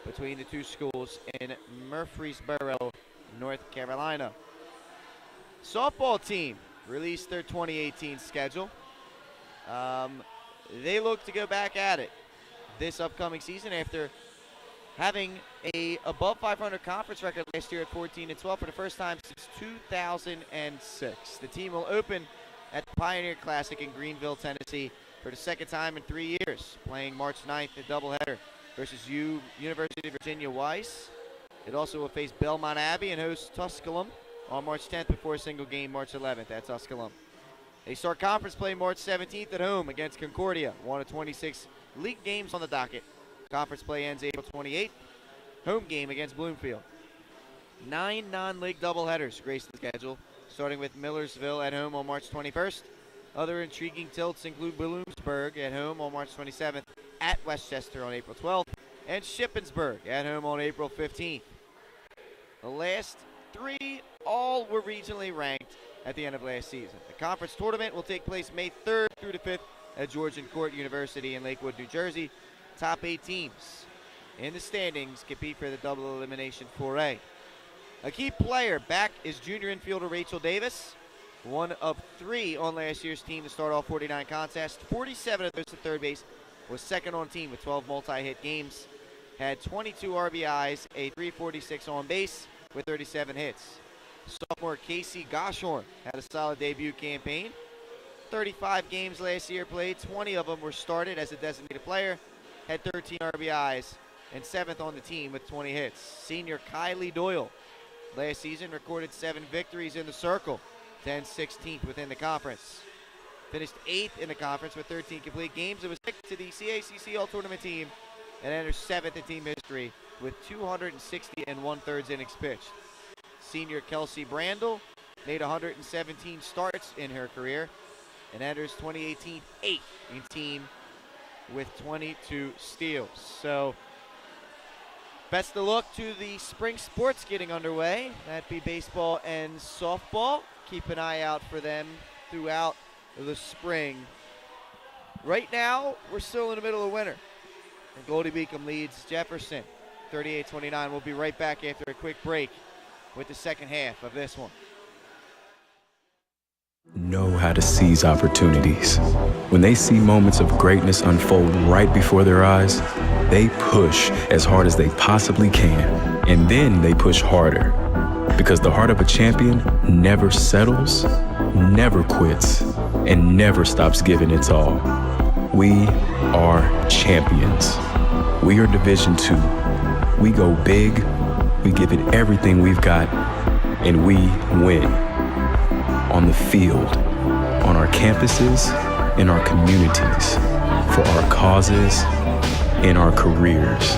between the 2 schools in Murfreesboro, North Carolina. Softball team released their 2018 schedule. They look to go back at it this upcoming season after having a above 500 conference record last year at 14-12 for the first time since 2006. The team will open at the Pioneer Classic in Greenville, Tennessee for the 2nd time in 3 years, playing March 9th at doubleheader versus University of Virginia Weiss. It also will face Belmont Abbey and host Tusculum on March 10th before a single game March 11th at Tusculum. They start conference play March 17th at home against Concordia, one of 26 league games on the docket. Conference play ends April 28th. Home game against Bloomfield. 9 non-league doubleheaders grace the schedule, starting with Millersville at home on March 21st. Other intriguing tilts include Bloomsburg at home on March 27th, at Westchester on April 12th, and Shippensburg at home on April 15th. The last 3 all were regionally ranked at the end of last season. The conference tournament will take place May 3rd through the 5th at Georgian Court University in Lakewood, New Jersey. Top 8 teams in the standings compete for the double elimination 4A. A key player back is junior infielder Rachel Davis, one of 3 on last year's team to start all 49 contests. 47 of those to third base, was second on team with 12 multi-hit games, had 22 RBIs, a .346 on base with 37 hits. Sophomore Casey Goshorn had a solid debut campaign. 35 games last year played, 20 of them were started as a designated player, had 13 RBIs, and 7th on the team with 20 hits. Senior Kylie Doyle last season recorded 7 victories in the circle, 16th within the conference. Finished 8th in the conference with 13 complete games. It was picked to the CACC All-Tournament team and enters 7th in team history with 260 1/3 innings pitched. Senior Kelsey Brandel made 117 starts in her career and enters 2018 8th in team with 22 steals. So best of luck to the spring sports getting underway. That'd be baseball and softball. Keep an eye out for them throughout the spring. Right now, we're still in the middle of winter. And Goldey-Beacom leads Jefferson 38-29. We'll be right back after a quick break with the second half of this one. know how to seize opportunities. When they see moments of greatness unfold right before their eyes, they push as hard as they possibly can. And then they push harder. Because the heart of a champion never settles, never quits, and never stops giving its all. We are champions. We are Division II. We go big, we give it everything we've got, and we win. On the field, on our campuses, in our communities, for our causes, in our careers.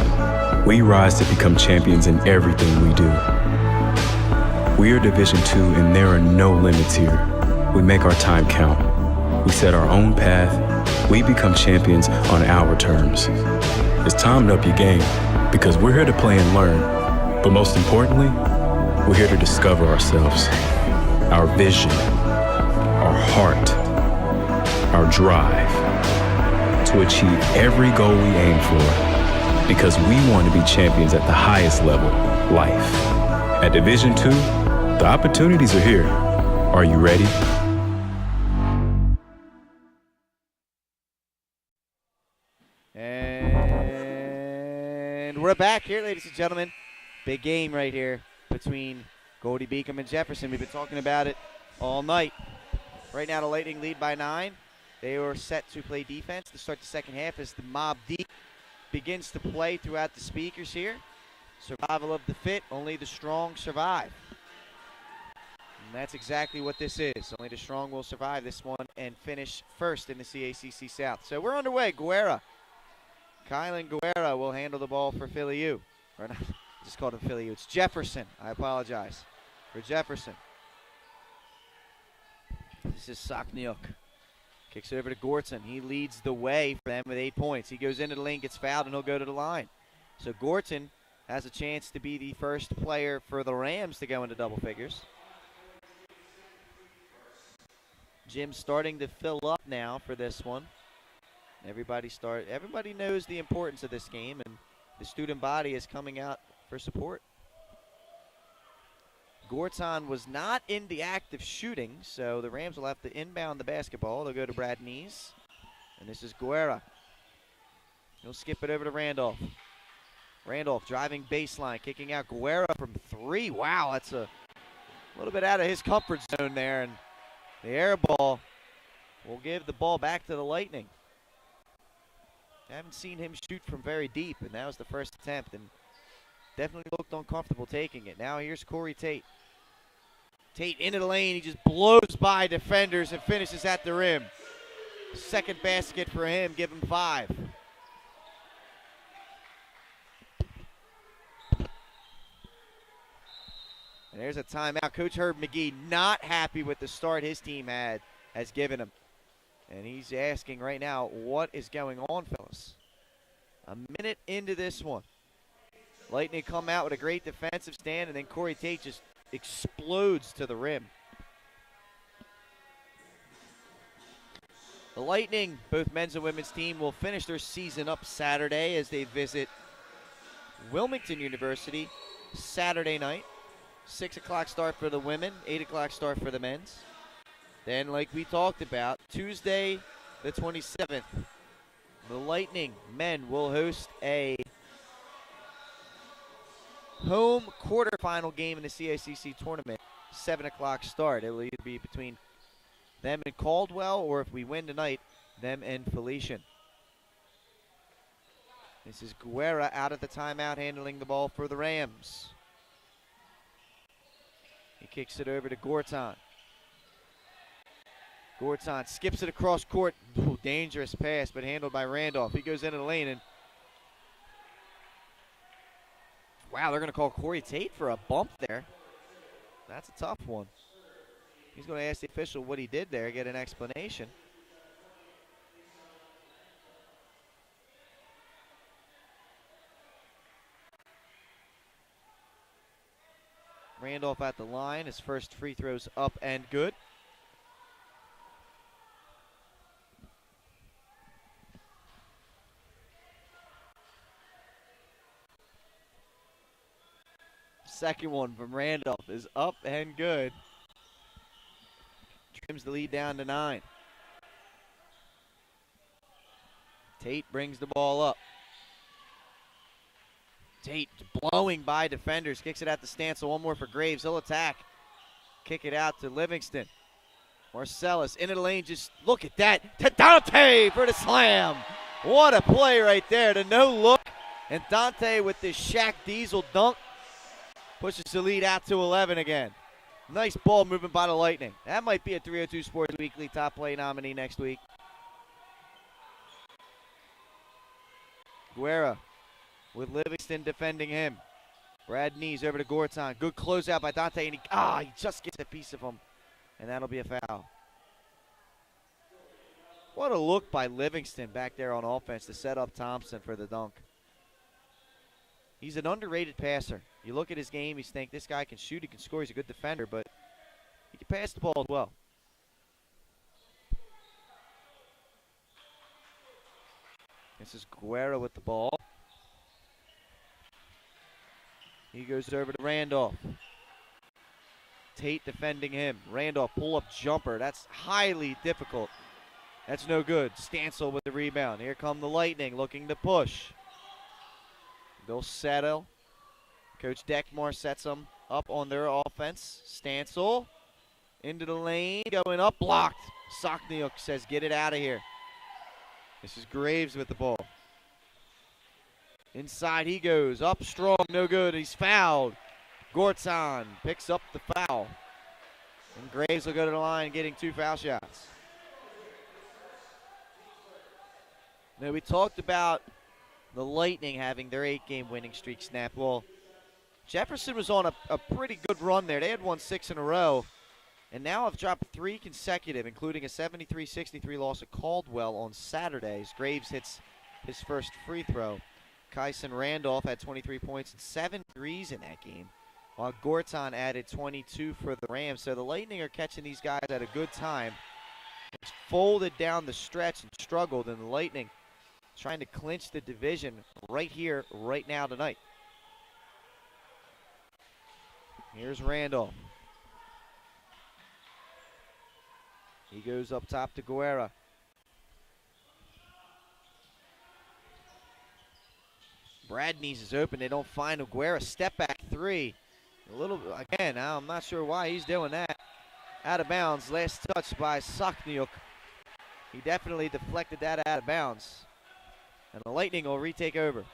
We rise to become champions in everything we do. We are Division II, and there are no limits here. We make our time count. We set our own path. We become champions on our terms. It's time to up your game, because we're here to play and learn. But most importantly, we're here to discover ourselves, our vision, our heart, our drive, to achieve every goal we aim for, because we want to be champions at the highest level, life. At Division II, the opportunities are here. Are you ready? And we're back here, ladies and gentlemen. Big game right here between Goldey-Beacom and Jefferson. We've been talking about it all night. Right now, the Lightning lead by 9. They are set to play defense to start the second half as the Mob Deep begins to play throughout the speakers here. Survival of the fit, only the strong survive. And that's exactly what this is. Only the strong will survive this one and finish first in the CACC South. So we're underway. Guerra. Kylan Guerra will handle the ball for Philly U. Or not, just called him Philly U. It's Jefferson. I apologize. For Jefferson. This is Sakniuk. Kicks it over to Gorton. He leads the way for them with 8 points. He goes into the lane, gets fouled, and he'll go to the line. So Gorton has a chance to be the first player for the Rams to go into double figures. Jim's starting to fill up now for this one. Everybody knows the importance of this game, and the student body is coming out for support. Gorton was not in the act of shooting, so the Rams will have to inbound the basketball. They'll go to Brad Nees, and this is Guerra. He'll skip it over to Randolph. Randolph driving baseline, kicking out Guerra from 3. Wow, that's a little bit out of his comfort zone there, and the air ball will give the ball back to the Lightning. I haven't seen him shoot from very deep, and that was the first attempt, and definitely looked uncomfortable taking it. Now here's Corey Tate. Tate into the lane. He just blows by defenders and finishes at the rim. Second basket for him. Give him 5. And there's a timeout. Coach Herb McGee not happy with the start his team has given him. And he's asking right now, what is going on, fellas? A minute into this one. Lightning come out with a great defensive stand, and then Corey Tate just explodes to the rim. The Lightning, both men's and women's team, will finish their season up Saturday as they visit Wilmington University Saturday night. 6 o'clock start for the women, 8 o'clock start for the men's. Then, like we talked about, Tuesday the 27th, the Lightning men will host a home quarterfinal game in the CACC tournament. 7 o'clock start. It will either be between them and Caldwell, or if we win tonight, them and Felician. This is Guerra out of the timeout handling the ball for the Rams. He kicks it over to Gorton. Gorton skips it across court. Ooh, dangerous pass, but handled by Randolph. He goes into the lane, and wow, they're going to call Corey Tate for a bump there. That's a tough one. He's going to ask the official what he did there, get an explanation. Randolph at the line. His first free throw's up and good. Second one from Randolph is up and good. Trims trims the lead down to 9. Tate brings the ball up. Tate blowing by defenders, kicks it out to Stancil. One more for Graves. He'll attack. Kick it out to Livingston. Marcellus into the lane. Just look at that. To Dante for the slam. What a play right there. The no look. And Dante with this Shaq Diesel dunk pushes the lead out to 11 again. Nice ball movement by the Lightning. That might be a 302 Sports Weekly top play nominee next week. Guerra with Livingston defending him. Brad Nees over to Gorton. Good closeout by Dante, and he just gets a piece of him, and that'll be a foul. What a look by Livingston back there on offense to set up Thompson for the dunk. He's an underrated passer. You look at his game, you think this guy can shoot, he can score, he's a good defender, but he can pass the ball as well. This is Guerra with the ball. He goes over to Randolph. Tate defending him. Randolph pull-up jumper. That's highly difficult. That's no good. Stancil with the rebound. Here come the Lightning looking to push. They'll settle. Coach Deckmore sets them up on their offense. Stancil into the lane. Going up. Blocked. Sokniuk says, get it out of here. This is Graves with the ball. Inside he goes. Up strong. No good. He's fouled. Gorton picks up the foul. And Graves will go to the line getting 2 foul shots. Now, we talked about the Lightning having their 8-game winning streak snap. Well, Jefferson was on a pretty good run there. They had won 6 in a row, and now have dropped 3 consecutive, including a 73-63 loss at Caldwell on Saturday as Graves hits his first free throw. Kyson Randolph had 23 points and 7 threes in that game, while Gorton added 22 for the Rams. So the Lightning are catching these guys at a good time. It's folded down the stretch and struggled, and the Lightning trying to clinch the division right here, right now tonight. Here's Randolph. He goes up top to Guerra. Brad Nees is open. They don't find him. Guerra step back 3. A little, again, I'm not sure why he's doing that. Out of bounds. Last touch by Sokniuk. He definitely deflected that out of bounds. And the Lightning will retake over.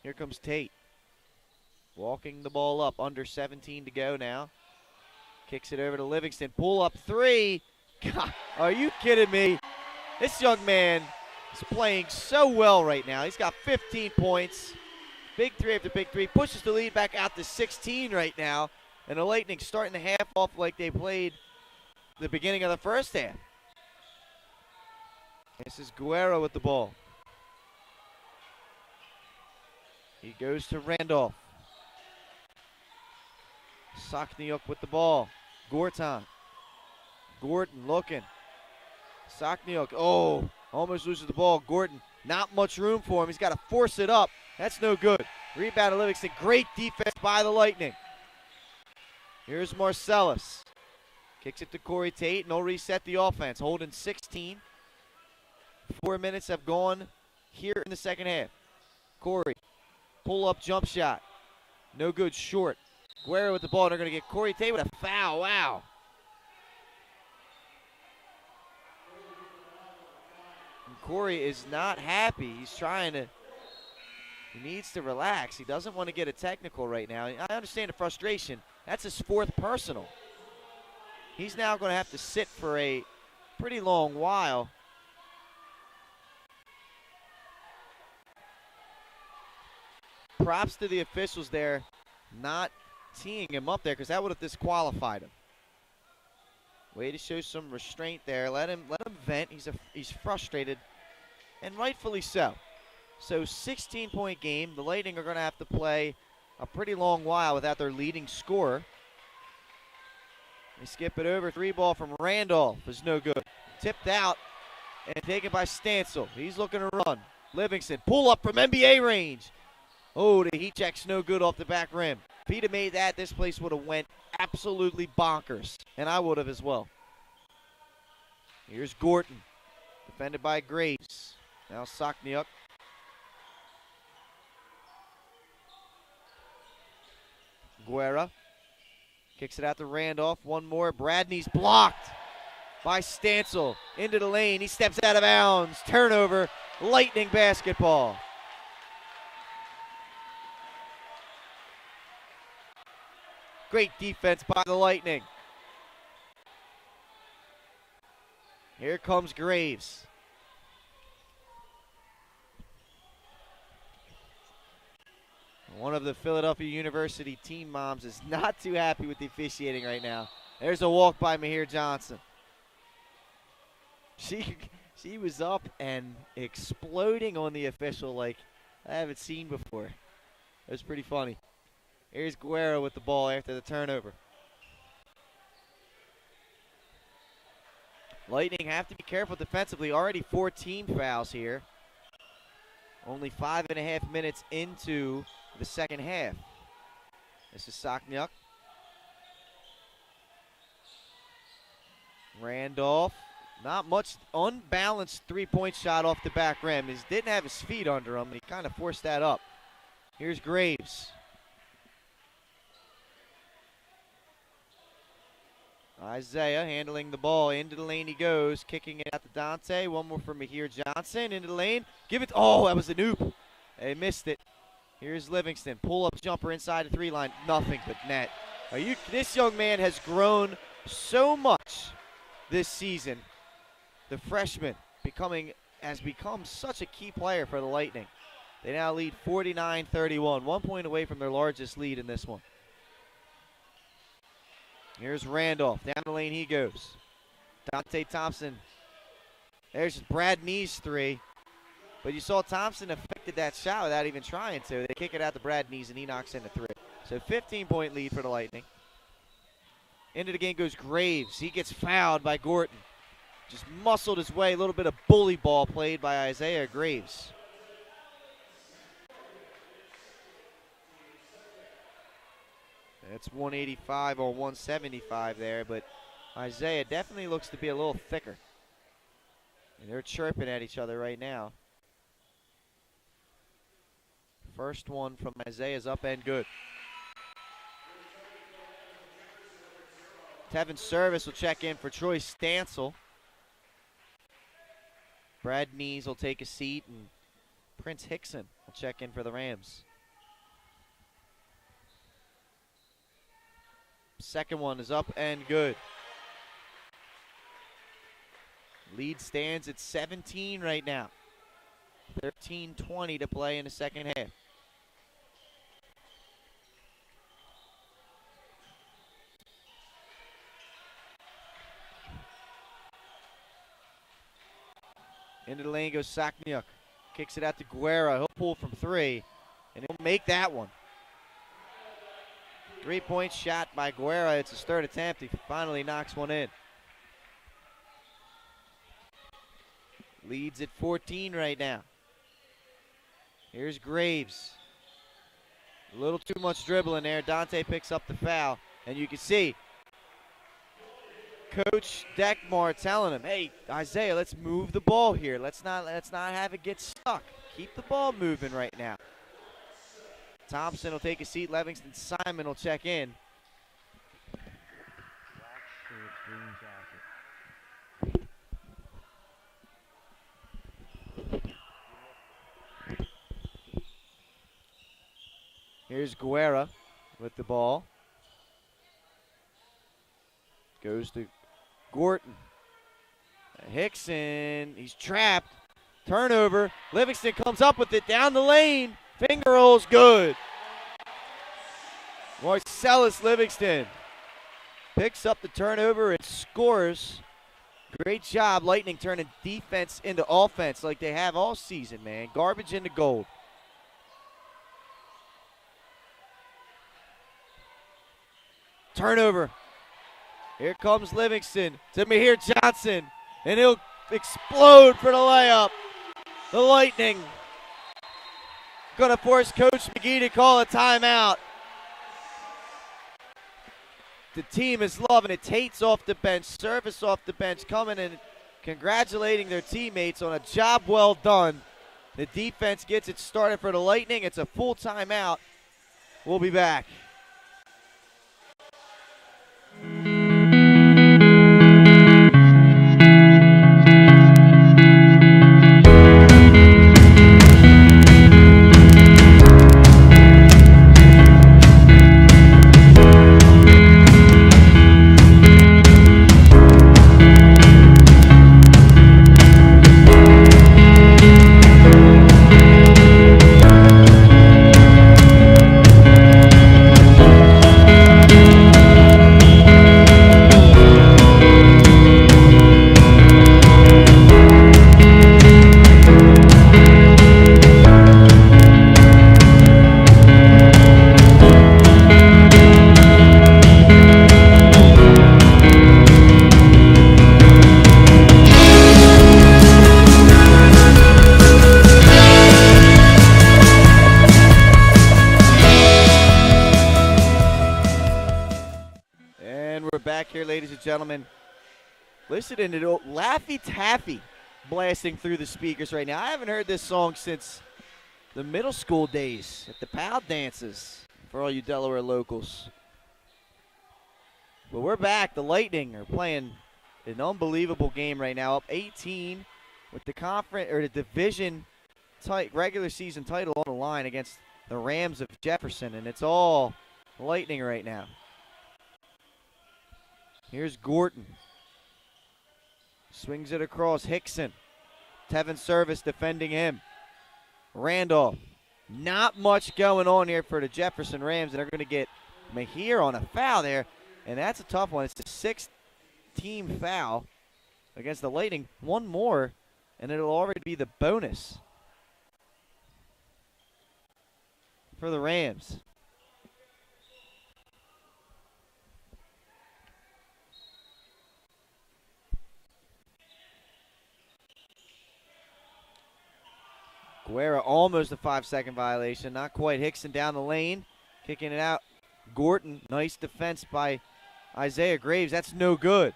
Here comes Tate. Walking the ball up. Under 17 to go now. Kicks it over to Livingston. Pull up 3. God, are you kidding me? This young man is playing so well right now. He's got 15 points. Big 3 after big 3. Pushes the lead back out to 16 right now. And the Lightning starting the half off like they played the beginning of the first half. This is Guerra with the ball. He goes to Randolph. Sokniuk with the ball. Gorton looking. Sokniuk, almost loses the ball. Gorton, not much room for him. He's got to force it up. That's no good. Rebound to Livingston. Great defense by the Lightning. Here's Marcellus. Kicks it to Corey Tate, and they'll reset the offense. Holding 16. 4 minutes have gone here in the second half. Corey, pull-up jump shot. No good, short. Guerra with the ball. They're going to get Corey Tate with a foul. Wow. And Corey is not happy. He needs to relax. He doesn't want to get a technical right now. I understand the frustration. That's his 4th personal. He's now going to have to sit for a pretty long while. Props to the officials there not teeing him up there, because that would have disqualified him. Way to show some restraint there. Let him vent. He's frustrated, and rightfully so. So 16-point game. The Lightning are going to have to play a pretty long while without their leading scorer. They skip it over. 3 ball from Randolph is no good. Tipped out and taken by Stancil. He's looking to run. Livingston pull up from NBA range. Oh, the heat check's no good off the back rim. If he'd have made that, this place would have went absolutely bonkers, and I would have as well. Here's Gorton, defended by Graves. Now Sakniuk. Guerra kicks it out to Randolph. One more. Bradney's blocked by Stancil. Into the lane. He steps out of bounds. Turnover. Lightning basketball. Great defense by the Lightning. Here comes Graves. One of the Philadelphia University team moms is not too happy with the officiating right now. There's a walk by Mahir Johnson. She was up and exploding on the official like I haven't seen before. It was pretty funny. Here's Guerra with the ball after the turnover. Lightning have to be careful defensively. Already 14 fouls here. Only 5.5 minutes into the second half. This is Sakniuk. Randolph. Not much unbalanced three-point shot off the back rim. He didn't have his feet under him, and he kind of forced that up. Here's Graves. Isaiah handling the ball. Into the lane he goes. Kicking it out to Dante. One more for Mahir Johnson. Into the lane. Give it. Oh, that was a noop. They missed it. Here's Livingston. Pull-up jumper inside the three-line. Nothing but net. This young man has grown so much this season. The freshman has become such a key player for the Lightning. They now lead 49-31. 1 point away from their largest lead in this one. Here's Randolph. Down the lane he goes. Dante Thompson. There's Brad Nees' three. But you saw Thompson affected that shot without even trying to. They kick it out to Brad Nees, and he knocks in the three. So 15-point lead for the Lightning. Into the game goes Graves. He gets fouled by Gorton. Just muscled his way. A little bit of bully ball played by Isaiah Graves. That's 185 or 175 there, but Isaiah definitely looks to be a little thicker. And they're chirping at each other right now. First one from Isaiah's up and good. Tevin Service will check in for Troy Stancil. Brad Nees will take a seat, and Prince Hickson will check in for the Rams. Second one is up and good. Lead stands at 17 right now. 13:20 to play in the second half. Into the lane goes Sakniuk. Kicks it out to Guerra. He'll pull from three, and he'll make that one. 3-point shot by Guerra. It's his third attempt. He finally knocks one in. Leads at 14 right now. Here's Graves. A little too much dribbling there. Dante picks up the foul, and you can see Coach Deckmar telling him, "Hey, Isaiah, let's move the ball here. Let's not have it get stuck. Keep the ball moving right now." Thompson will take a seat. Livingston Simon will check in. Here's Guerra with the ball. Goes to Gorton. Hickson, he's trapped. Turnover. Livingston comes up with it down the lane. Finger rolls good. Marcellus Livingston picks up the turnover and scores. Great job, Lightning turning defense into offense like they have all season, man. Garbage into gold. Turnover. Here comes Livingston to Mahir Johnson, and he'll explode for the layup. The Lightning going to force Coach McGee to call a timeout. The team is loving it. Tate's off the bench, Service off the bench, coming and congratulating their teammates on a job well done. The defense gets it started for the Lightning. It's a full timeout. We'll be back. Ladies and gentlemen, listening to Laffy Taffy blasting through the speakers right now. I haven't heard this song since the middle school days at the PAL dances for all you Delaware locals. But we're back. The Lightning are playing an unbelievable game right now, up 18 with the conference or the division regular season title on the line against the Rams of Jefferson, and it's all Lightning right now. Here's Gorton. Swings it across Hickson. Tevin Service defending him. Randolph. Not much going on here for the Jefferson Rams, and they're going to get Mahir on a foul there, and that's a tough one. It's the 6th team foul against the Lightning. One more, and it'll already be the bonus for the Rams. Guerra almost a 5-second violation. Not quite. Hickson down the lane. Kicking it out. Gorton. Nice defense by Isaiah Graves. That's no good.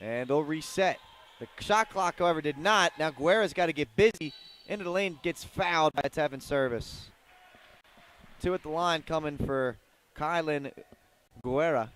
And they'll reset. The shot clock, however, did not. Now Guerra's got to get busy. Into the lane. Gets fouled by Tevin Service. 2 at the line coming for Kylan Guerra.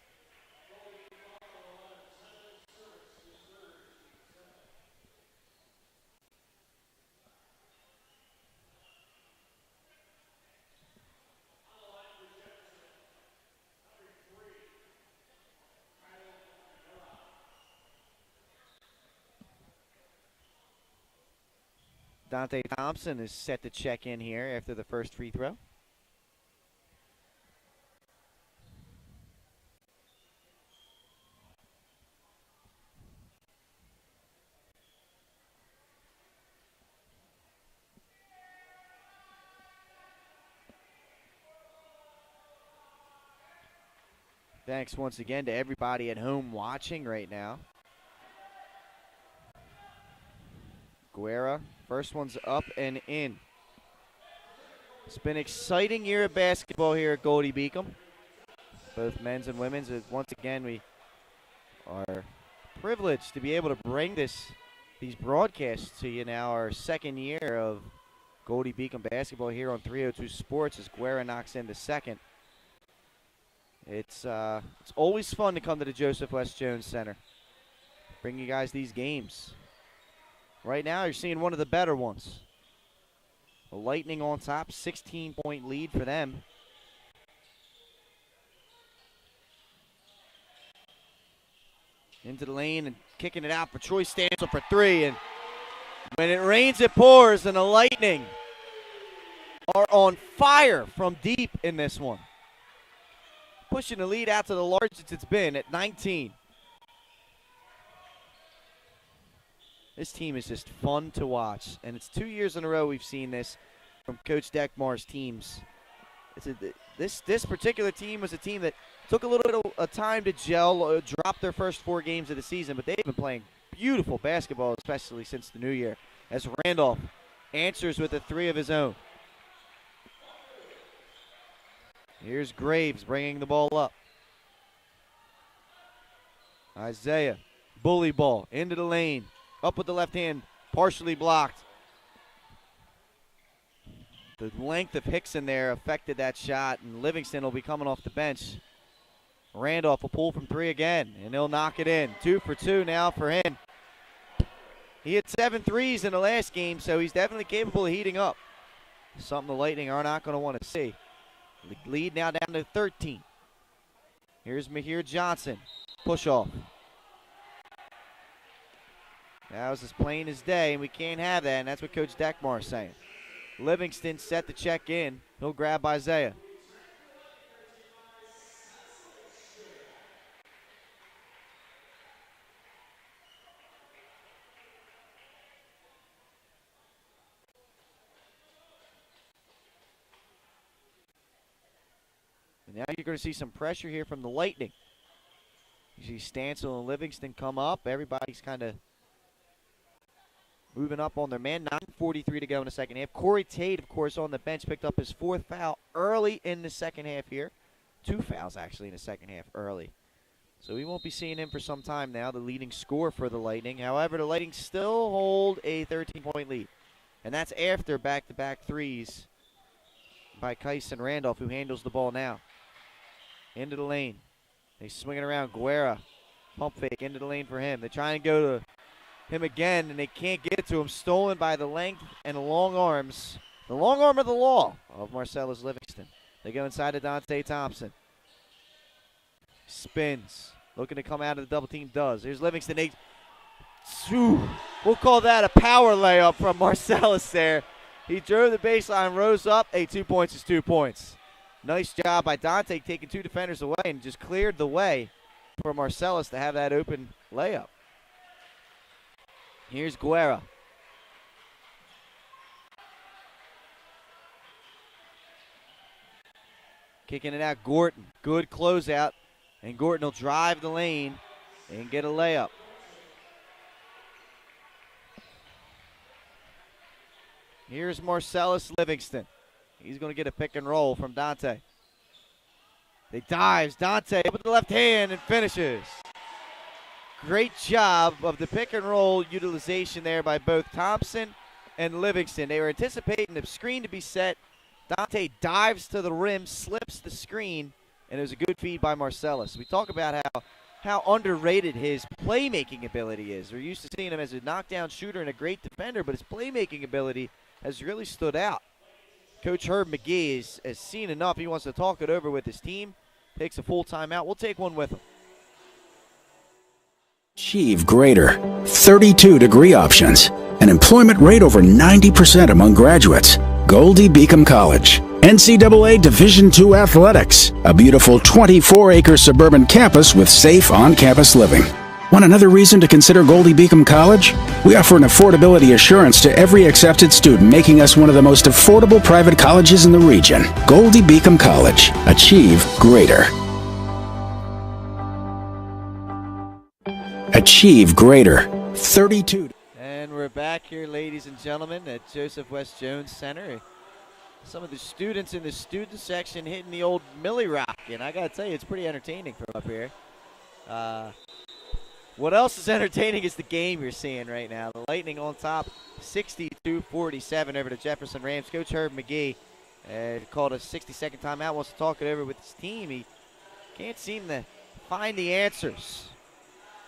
Dante Thompson is set to check in here after the first free throw. Thanks once again to everybody at home watching right now. Guerra, first one's up and in. It's been an exciting year of basketball here at Goldey-Beacom, both men's and women's. Once again, we are privileged to be able to bring these broadcasts to you now, our second year of Goldey-Beacom basketball here on 302 Sports as Guerra knocks in the second. It's always fun to come to the Joseph West Jones Center, bring you guys these games. Right now, you're seeing one of the better ones. The Lightning on top, 16-point lead for them. Into the lane and kicking it out for Troy Stansel for 3. And when it rains, it pours, and the Lightning are on fire from deep in this one. Pushing the lead out to the largest it's been at 19. This team is just fun to watch, and it's 2 years in a row we've seen this from Coach Deckmar's teams. This particular team was a team that took a little bit of time to gel, drop their first 4 games of the season, but they've been playing beautiful basketball, especially since the new year. As Randolph answers with a 3 of his own. Here's Graves bringing the ball up. Isaiah, bully ball, into the lane. Up with the left hand, partially blocked. The length of Hickson there affected that shot, and Livingston will be coming off the bench. Randolph will pull from 3 again, and he'll knock it in. 2 for 2 now for him. He hit 7 threes in the last game, so he's definitely capable of heating up. Something the Lightning are not going to want to see. Lead now down to 13. Here's Mahir Johnson. Push off. That was as plain as day, and we can't have that, and that's what Coach Deckmar is saying. Livingston set to check in. He'll grab Isaiah. And now you're going to see some pressure here from the Lightning. You see Stancil and Livingston come up. Everybody's kind of moving up on their man. 9:43 to go in the second half. Corey Tate, of course, on the bench, picked up his 4th foul early in the second half here. 2 fouls, actually, in the second half early. So we won't be seeing him for some time now, the leading scorer for the Lightning. However, the Lightning still hold a 13-point lead. And that's after back-to-back threes by Kyson Randolph, who handles the ball now. Into the lane. They swing it around. Guerra, pump fake into the lane for him. They try and go to him again, and they can't get it to him. Stolen by the length and the long arms. The long arm of the law of Marcellus Livingston. They go inside to Dante Thompson. Spins. Looking to come out of the double team. Does. Here's Livingston. We'll call that a power layup from Marcellus there. He drove the baseline, rose up. 2 points is 2 points. Nice job by Dante taking 2 defenders away and just cleared the way for Marcellus to have that open layup. Here's Guerra. Kicking it out, Gorton. Good closeout. And Gorton will drive the lane and get a layup. Here's Marcellus Livingston. He's going to get a pick and roll from Dante. They dives. Dante with the left hand and finishes. Great job of the pick and roll utilization there by both Thompson and Livingston. They were anticipating the screen to be set. Dante dives to the rim, slips the screen, and it was a good feed by Marcellus. We talk about how underrated his playmaking ability is. We're used to seeing him as a knockdown shooter and a great defender, but his playmaking ability has really stood out. Coach Herb McGee has seen enough. He wants to talk it over with his team. Takes a full timeout. We'll take one with him. Achieve greater 32-degree options. An employment rate over 90% among graduates. Goldey-Beacom College. NCAA Division II athletics. A beautiful 24-acre suburban campus with safe on-campus living. Want another reason to consider Goldey-Beacom College? We offer an affordability assurance to every accepted student, making us one of the most affordable private colleges in the region. Goldey-Beacom College. Achieve greater. Achieve greater. 32. And we're back here, ladies and gentlemen, at Joseph West Jones Center. Some of the students in the student section hitting the old Millie Rock, and I gotta tell you, it's pretty entertaining from up here. What else is entertaining is the game you're seeing right now. The Lightning on top, 62-47 over the Jefferson Rams. Coach Herb McGee called a 60-second timeout, wants to talk it over with his team. He can't seem to find the answers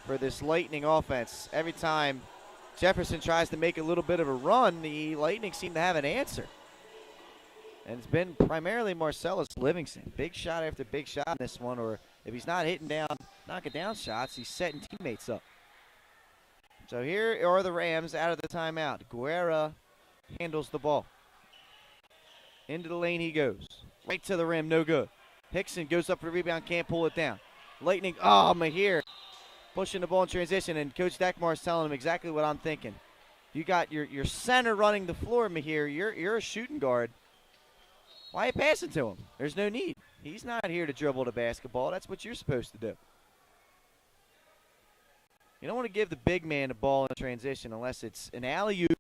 for this Lightning offense. Every time Jefferson tries to make a little bit of a run, the Lightning seem to have an answer. And it's been primarily Marcellus Livingston. Big shot after big shot in this one, or if he's not hitting down, knocking down shots, he's setting teammates up. So here are the Rams out of the timeout. Guerra handles the ball. Into the lane he goes. Right to the rim, no good. Hickson goes up for the rebound, can't pull it down. Lightning, Mahir pushing the ball in transition, and Coach Deckmar is telling him exactly what I'm thinking. You got your center running the floor, Mahir. You're a shooting guard. Why are you passing to him? There's no need. He's not here to dribble the basketball. That's what you're supposed to do. You don't want to give the big man the ball in transition unless it's an alley-oop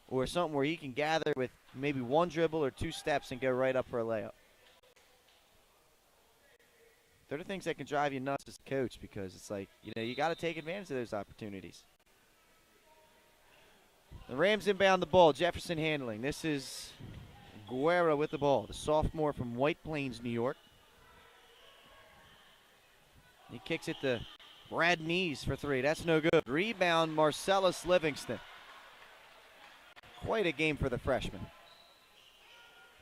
or something where he can gather with maybe one dribble or 2 steps and go right up for a layup. They're the things that can drive you nuts as a coach, because it's like, you got to take advantage of those opportunities. The Rams inbound the ball. Jefferson handling. This is Guerra with the ball, the sophomore from White Plains, New York. He kicks it to Brad Nees for 3. That's no good. Rebound, Marcellus Livingston. Quite a game for the freshman.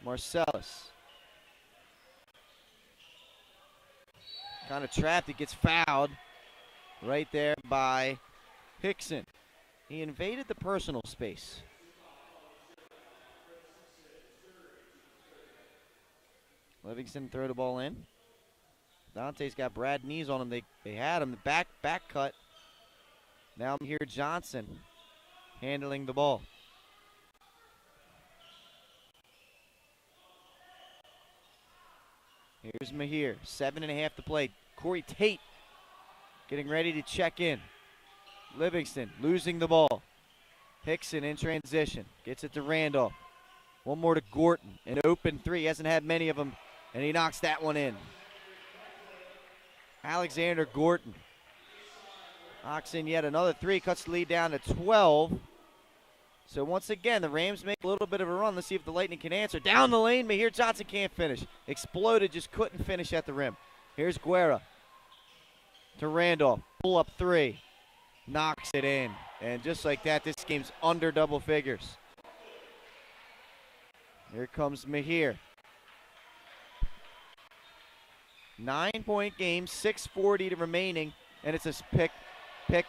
Marcellus. Kind of trapped. He gets fouled right there by Hickson. He invaded the personal space. Livingston throw the ball in. Dante's got Brad Nees on him. They had him. The back cut. Now here Johnson handling the ball. Here's Mahir. 7.5 to play. Corey Tate getting ready to check in. Livingston losing the ball. Hickson in transition. Gets it to Randolph. One more to Gorton. An open 3. He hasn't had many of them, and he knocks that one in. Alexander Gorton knocks in yet another 3. Cuts the lead down to 12. So once again, the Rams make a little bit of a run. Let's see if the Lightning can answer. Down the lane, Mahir Johnson can't finish. Exploded, just couldn't finish at the rim. Here's Guerra to Randolph. Pull up 3. Knocks it in. And just like that, this game's under double figures. Here comes Mahir. 9-point game, 6:40 to remaining, and it's a pick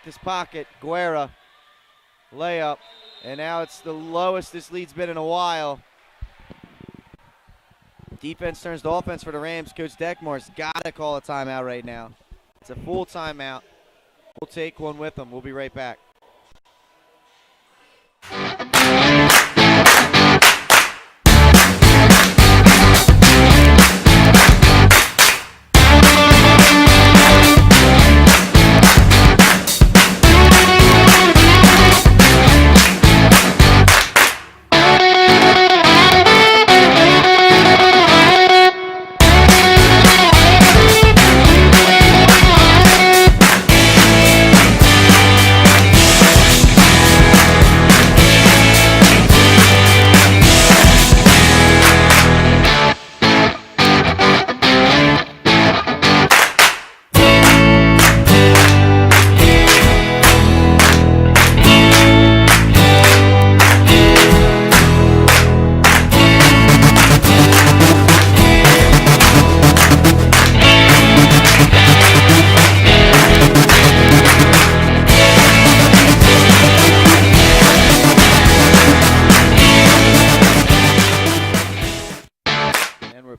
this pocket. Guerra, layup, and now it's the lowest this lead's been in a while. Defense turns to offense for the Rams. Coach Deckmar's got to call a timeout right now. It's a full timeout. We'll take one with them. We'll be right back.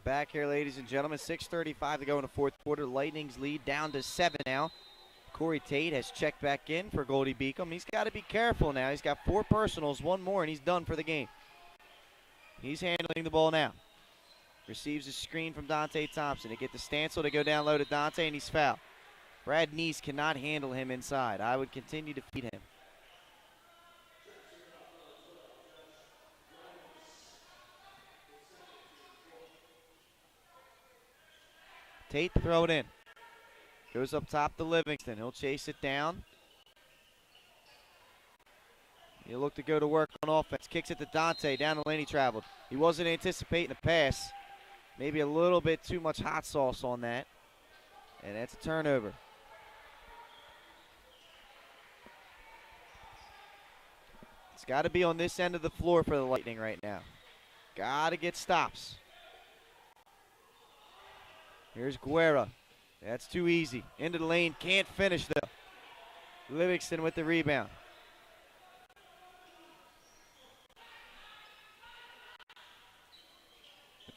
Back here, ladies and gentlemen. 6:35 to go in the fourth quarter. Lightning's lead down to 7 now. Corey Tate has checked back in for Goldey-Beacom. He's got to be careful now. He's got 4 personals, 1 more, and he's done for the game. He's handling the ball now. Receives a screen from Dante Thompson. They get the Stancil to go down low to Dante, and he's fouled. Brad Neese cannot handle him inside. I would continue to feed him. Tate to throw it in. Goes up top to Livingston. He'll chase it down. He'll look to go to work on offense. Kicks it to Dante. Down the lane he traveled. He wasn't anticipating a pass. Maybe a little bit too much hot sauce on that. And that's a turnover. It's got to be on this end of the floor for the Lightning right now. Got to get stops. Here's Guerra. That's too easy. Into the lane. Can't finish, though. Livingston with the rebound.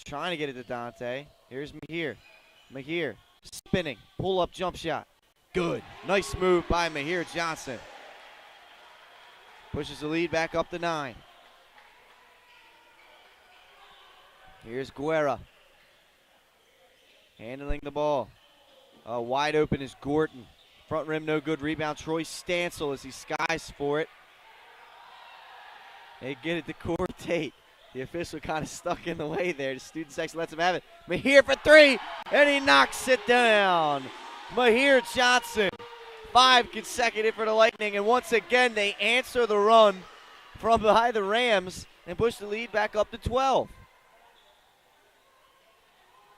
Trying to get it to Dante. Here's Mahir. Mahir spinning. Pull-up jump shot. Good. Nice move by Mahir Johnson. Pushes the lead back up to 9. Here's Guerra. Handling the ball. Wide open is Gorton. Front rim no good. Rebound Troy Stancil as he skies for it. They get it to Corey Tate. The official kind of stuck in the way there. The student section lets him have it. Mahir for three, and he knocks it down. Mahir Johnson, 5 consecutive for the Lightning, and once again they answer the run from behind the Rams and push the lead back up to 12.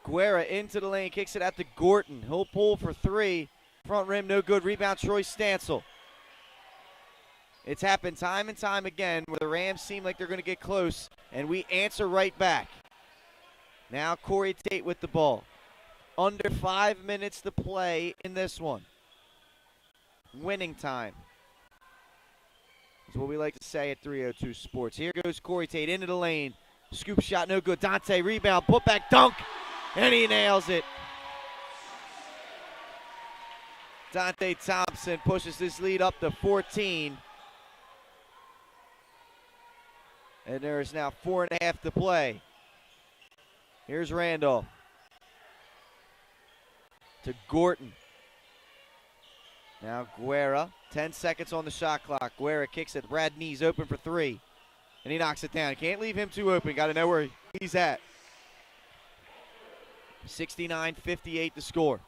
Guerra into the lane, kicks it out to Gorton. He'll pull for 3. Front rim, no good. Rebound, Troy Stansel. It's happened time and time again where the Rams seem like they're going to get close, and we answer right back. Now Corey Tate with the ball. Under 5 minutes to play in this one. Winning time is what we like to say at 302 Sports. Here goes Corey Tate into the lane. Scoop shot, no good. Dante, rebound, put back, dunk, and he nails it. Dante Thompson pushes this lead up to 14. And there is now 4.5 to play. Here's Randolph. To Gorton. Now Guerra, 10 seconds on the shot clock. Guerra kicks it. Brad Nees open for 3. And he knocks it down. Can't leave him too open. Got to know where he's at. 69-58 to score.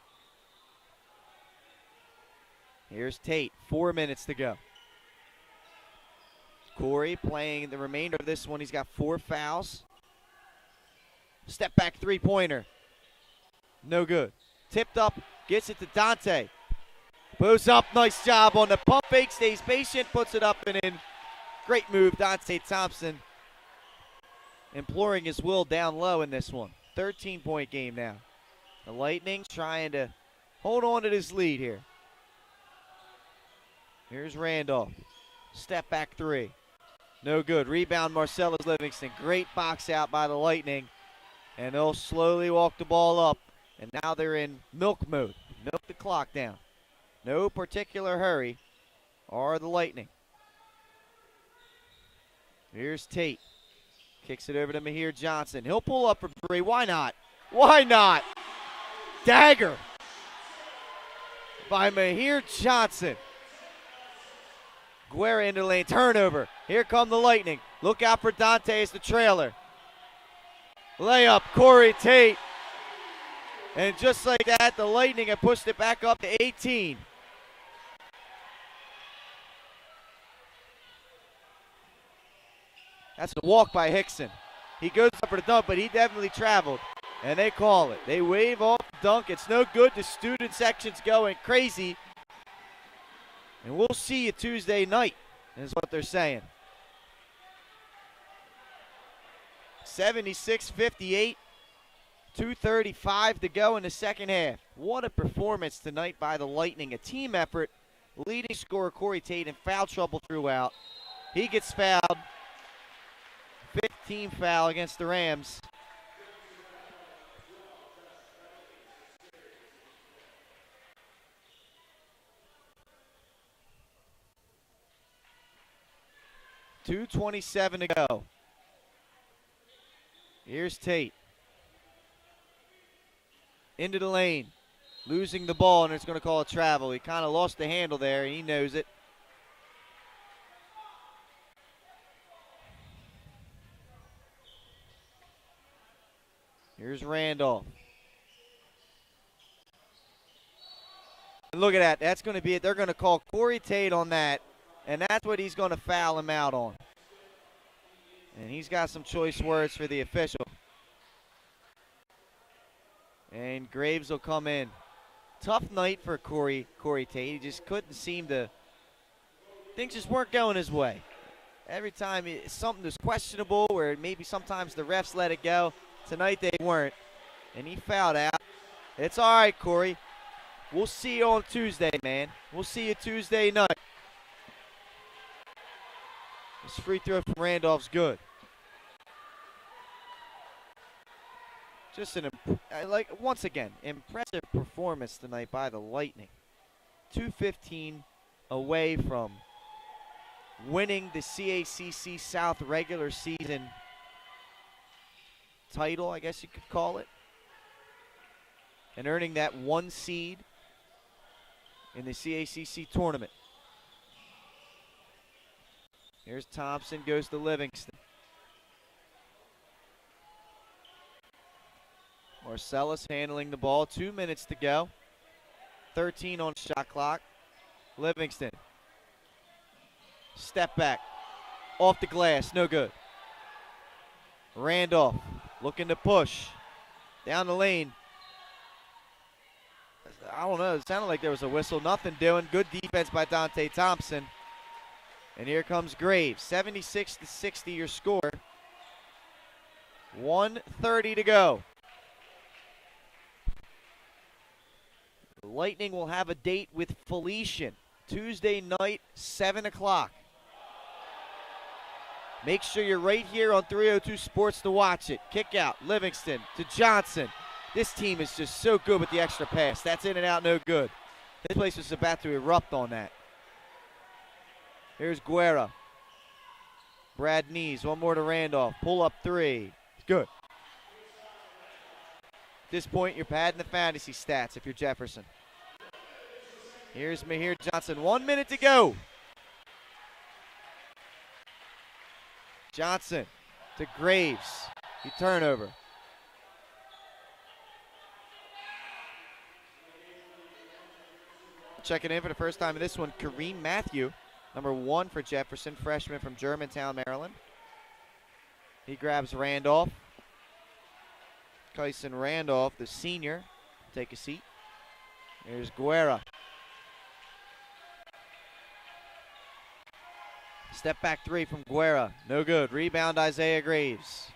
Here's Tate. 4 minutes to go. Corey playing the remainder of this one. He's got 4 fouls. Step back three-pointer. No good. Tipped up. Gets it to Dante. Goes up. Nice job on the pump fake. Stays patient. Puts it up and in. Great move, Dante Thompson. Imploring his will down low in this one. 13-point game now. The Lightning trying to hold on to this lead here. Here's Randolph. Step back 3. No good. Rebound, Marcellus Livingston. Great box out by the Lightning. And they'll slowly walk the ball up. And now they're in milk mode. Milk the clock down. No particular hurry are the Lightning. Here's Tate. Kicks it over to Mahir Johnson. He'll pull up from 3. Why not? Why not? Dagger by Mahir Johnson. Guerra into the lane. Turnover. Here come the Lightning. Look out for Dante as the trailer. Layup, Corey Tate. And just like that, the Lightning have pushed it back up to 18. That's a walk by Hickson. He goes up for the dunk, but he definitely traveled. And they call it. They wave off the dunk. It's no good. The student section's going crazy. And we'll see you Tuesday night, is what they're saying. 76-58. 2:35 to go in the second half. What a performance tonight by the Lightning. A team effort. Leading scorer Corey Tate in foul trouble throughout. He gets fouled. 15 foul against the Rams. .227 to go. Here's Tate. Into the lane. Losing the ball, and it's going to call a travel. He kind of lost the handle there, and he knows it. Here's Randolph. And look at that. That's going to be it. They're going to call Corey Tate on that, and that's what he's going to foul him out on. And he's got some choice words for the official. And Graves will come in. Tough night for Corey Tate. He just couldn't seem to, things just weren't going his way. Every time something was questionable, or maybe sometimes the refs let it go. Tonight they weren't, and he fouled out. It's all right, Corey. We'll see you on Tuesday, man. We'll see you Tuesday night. This free throw from Randolph's good. Just once again, impressive performance tonight by the Lightning. 2:15 away from winning the CACC South regular season title, I guess you could call it, and earning that 1 seed in the CACC tournament. Here's Thompson, goes to Livingston. Marcellus handling the ball. 2 minutes to go. 13 on shot clock. Livingston. Step back. Off the glass. No good. Randolph looking to push. Down the lane. I don't know. It sounded like there was a whistle. Nothing doing. Good defense by Dante Thompson. And here comes Graves. 76-60 your score. 1:30 to go. The Lightning will have a date with Felician. Tuesday night, 7 o'clock. Make sure you're right here on 302 Sports to watch it. Kick out. Livingston to Johnson. This team is just so good with the extra pass. That's in and out, no good. This place was about to erupt on that. Here's Guerra. Brad Nees, one more to Randolph. Pull up three. Good. At this point, you're padding the fantasy stats if you're Jefferson. Here's Mahir Johnson. 1 minute to go. Johnson to Graves. The turnover. Checking in for the first time in this one, Kareem Matthew, number 1 for Jefferson, freshman from Germantown, Maryland. He grabs Randolph. Kyson Randolph, the senior, take a seat. Here's Guerra. Step back three from Guerra. No good. Rebound Isaiah Graves.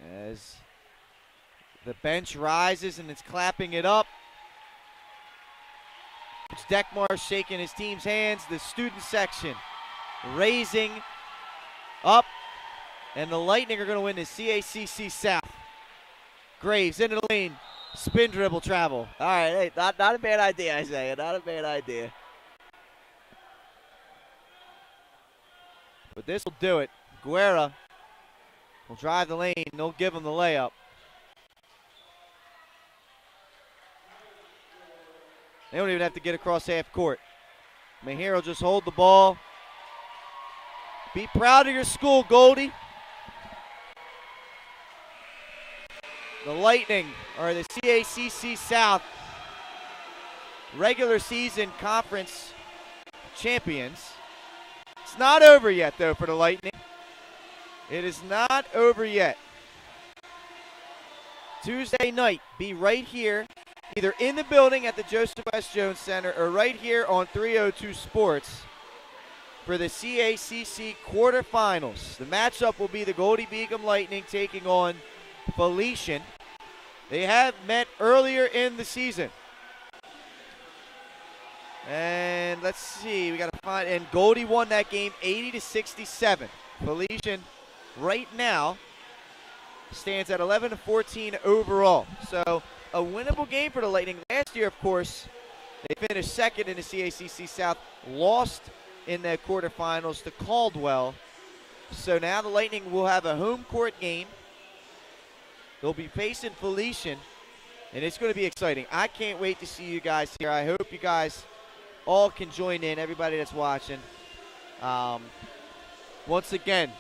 As the bench rises and it's clapping it up. Coach Deckmar shaking his team's hands. The student section raising up. And the Lightning are going to win the CACC South. Graves into the lane. Spin dribble travel. All right, hey, not a bad idea, Isaiah. Not a bad idea. But this will do it. Guerra will drive the lane. They'll give him the layup. They don't even have to get across half court. Mahir will just hold the ball. Be proud of your school, Goldie. The Lightning are the CACC South regular season conference champions. It's not over yet, though, for the Lightning. It is not over yet. Tuesday night, be right here, either in the building at the Joseph S. Jones Center or right here on 302 Sports for the CACC quarterfinals. The matchup will be the Goldey-Beacom Lightning taking on Felician. They have met earlier in the season. And let's see, we got to find, and Goldie won that game 80-67. Felician right now stands at 11-14 overall. So a winnable game for the Lightning. Last year, of course, they finished second in the CACC South, lost in the quarterfinals to Caldwell. So now the Lightning will have a home court game. They'll be facing Felician, and it's going to be exciting. I can't wait to see you guys here. I hope you guys all can join in, everybody that's watching. Once again,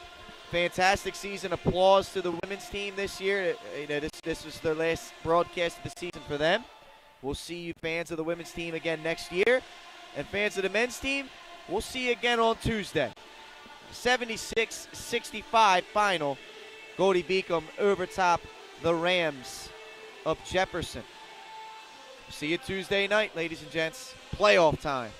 fantastic season. Applause to the women's team this year. You know, this was their last broadcast of the season for them. We'll see you fans of the women's team again next year. And fans of the men's team, we'll see you again on Tuesday. 76-65 final. Goldey-Beacom over top the Rams of Jefferson. See you Tuesday night, ladies and gents. Playoff time.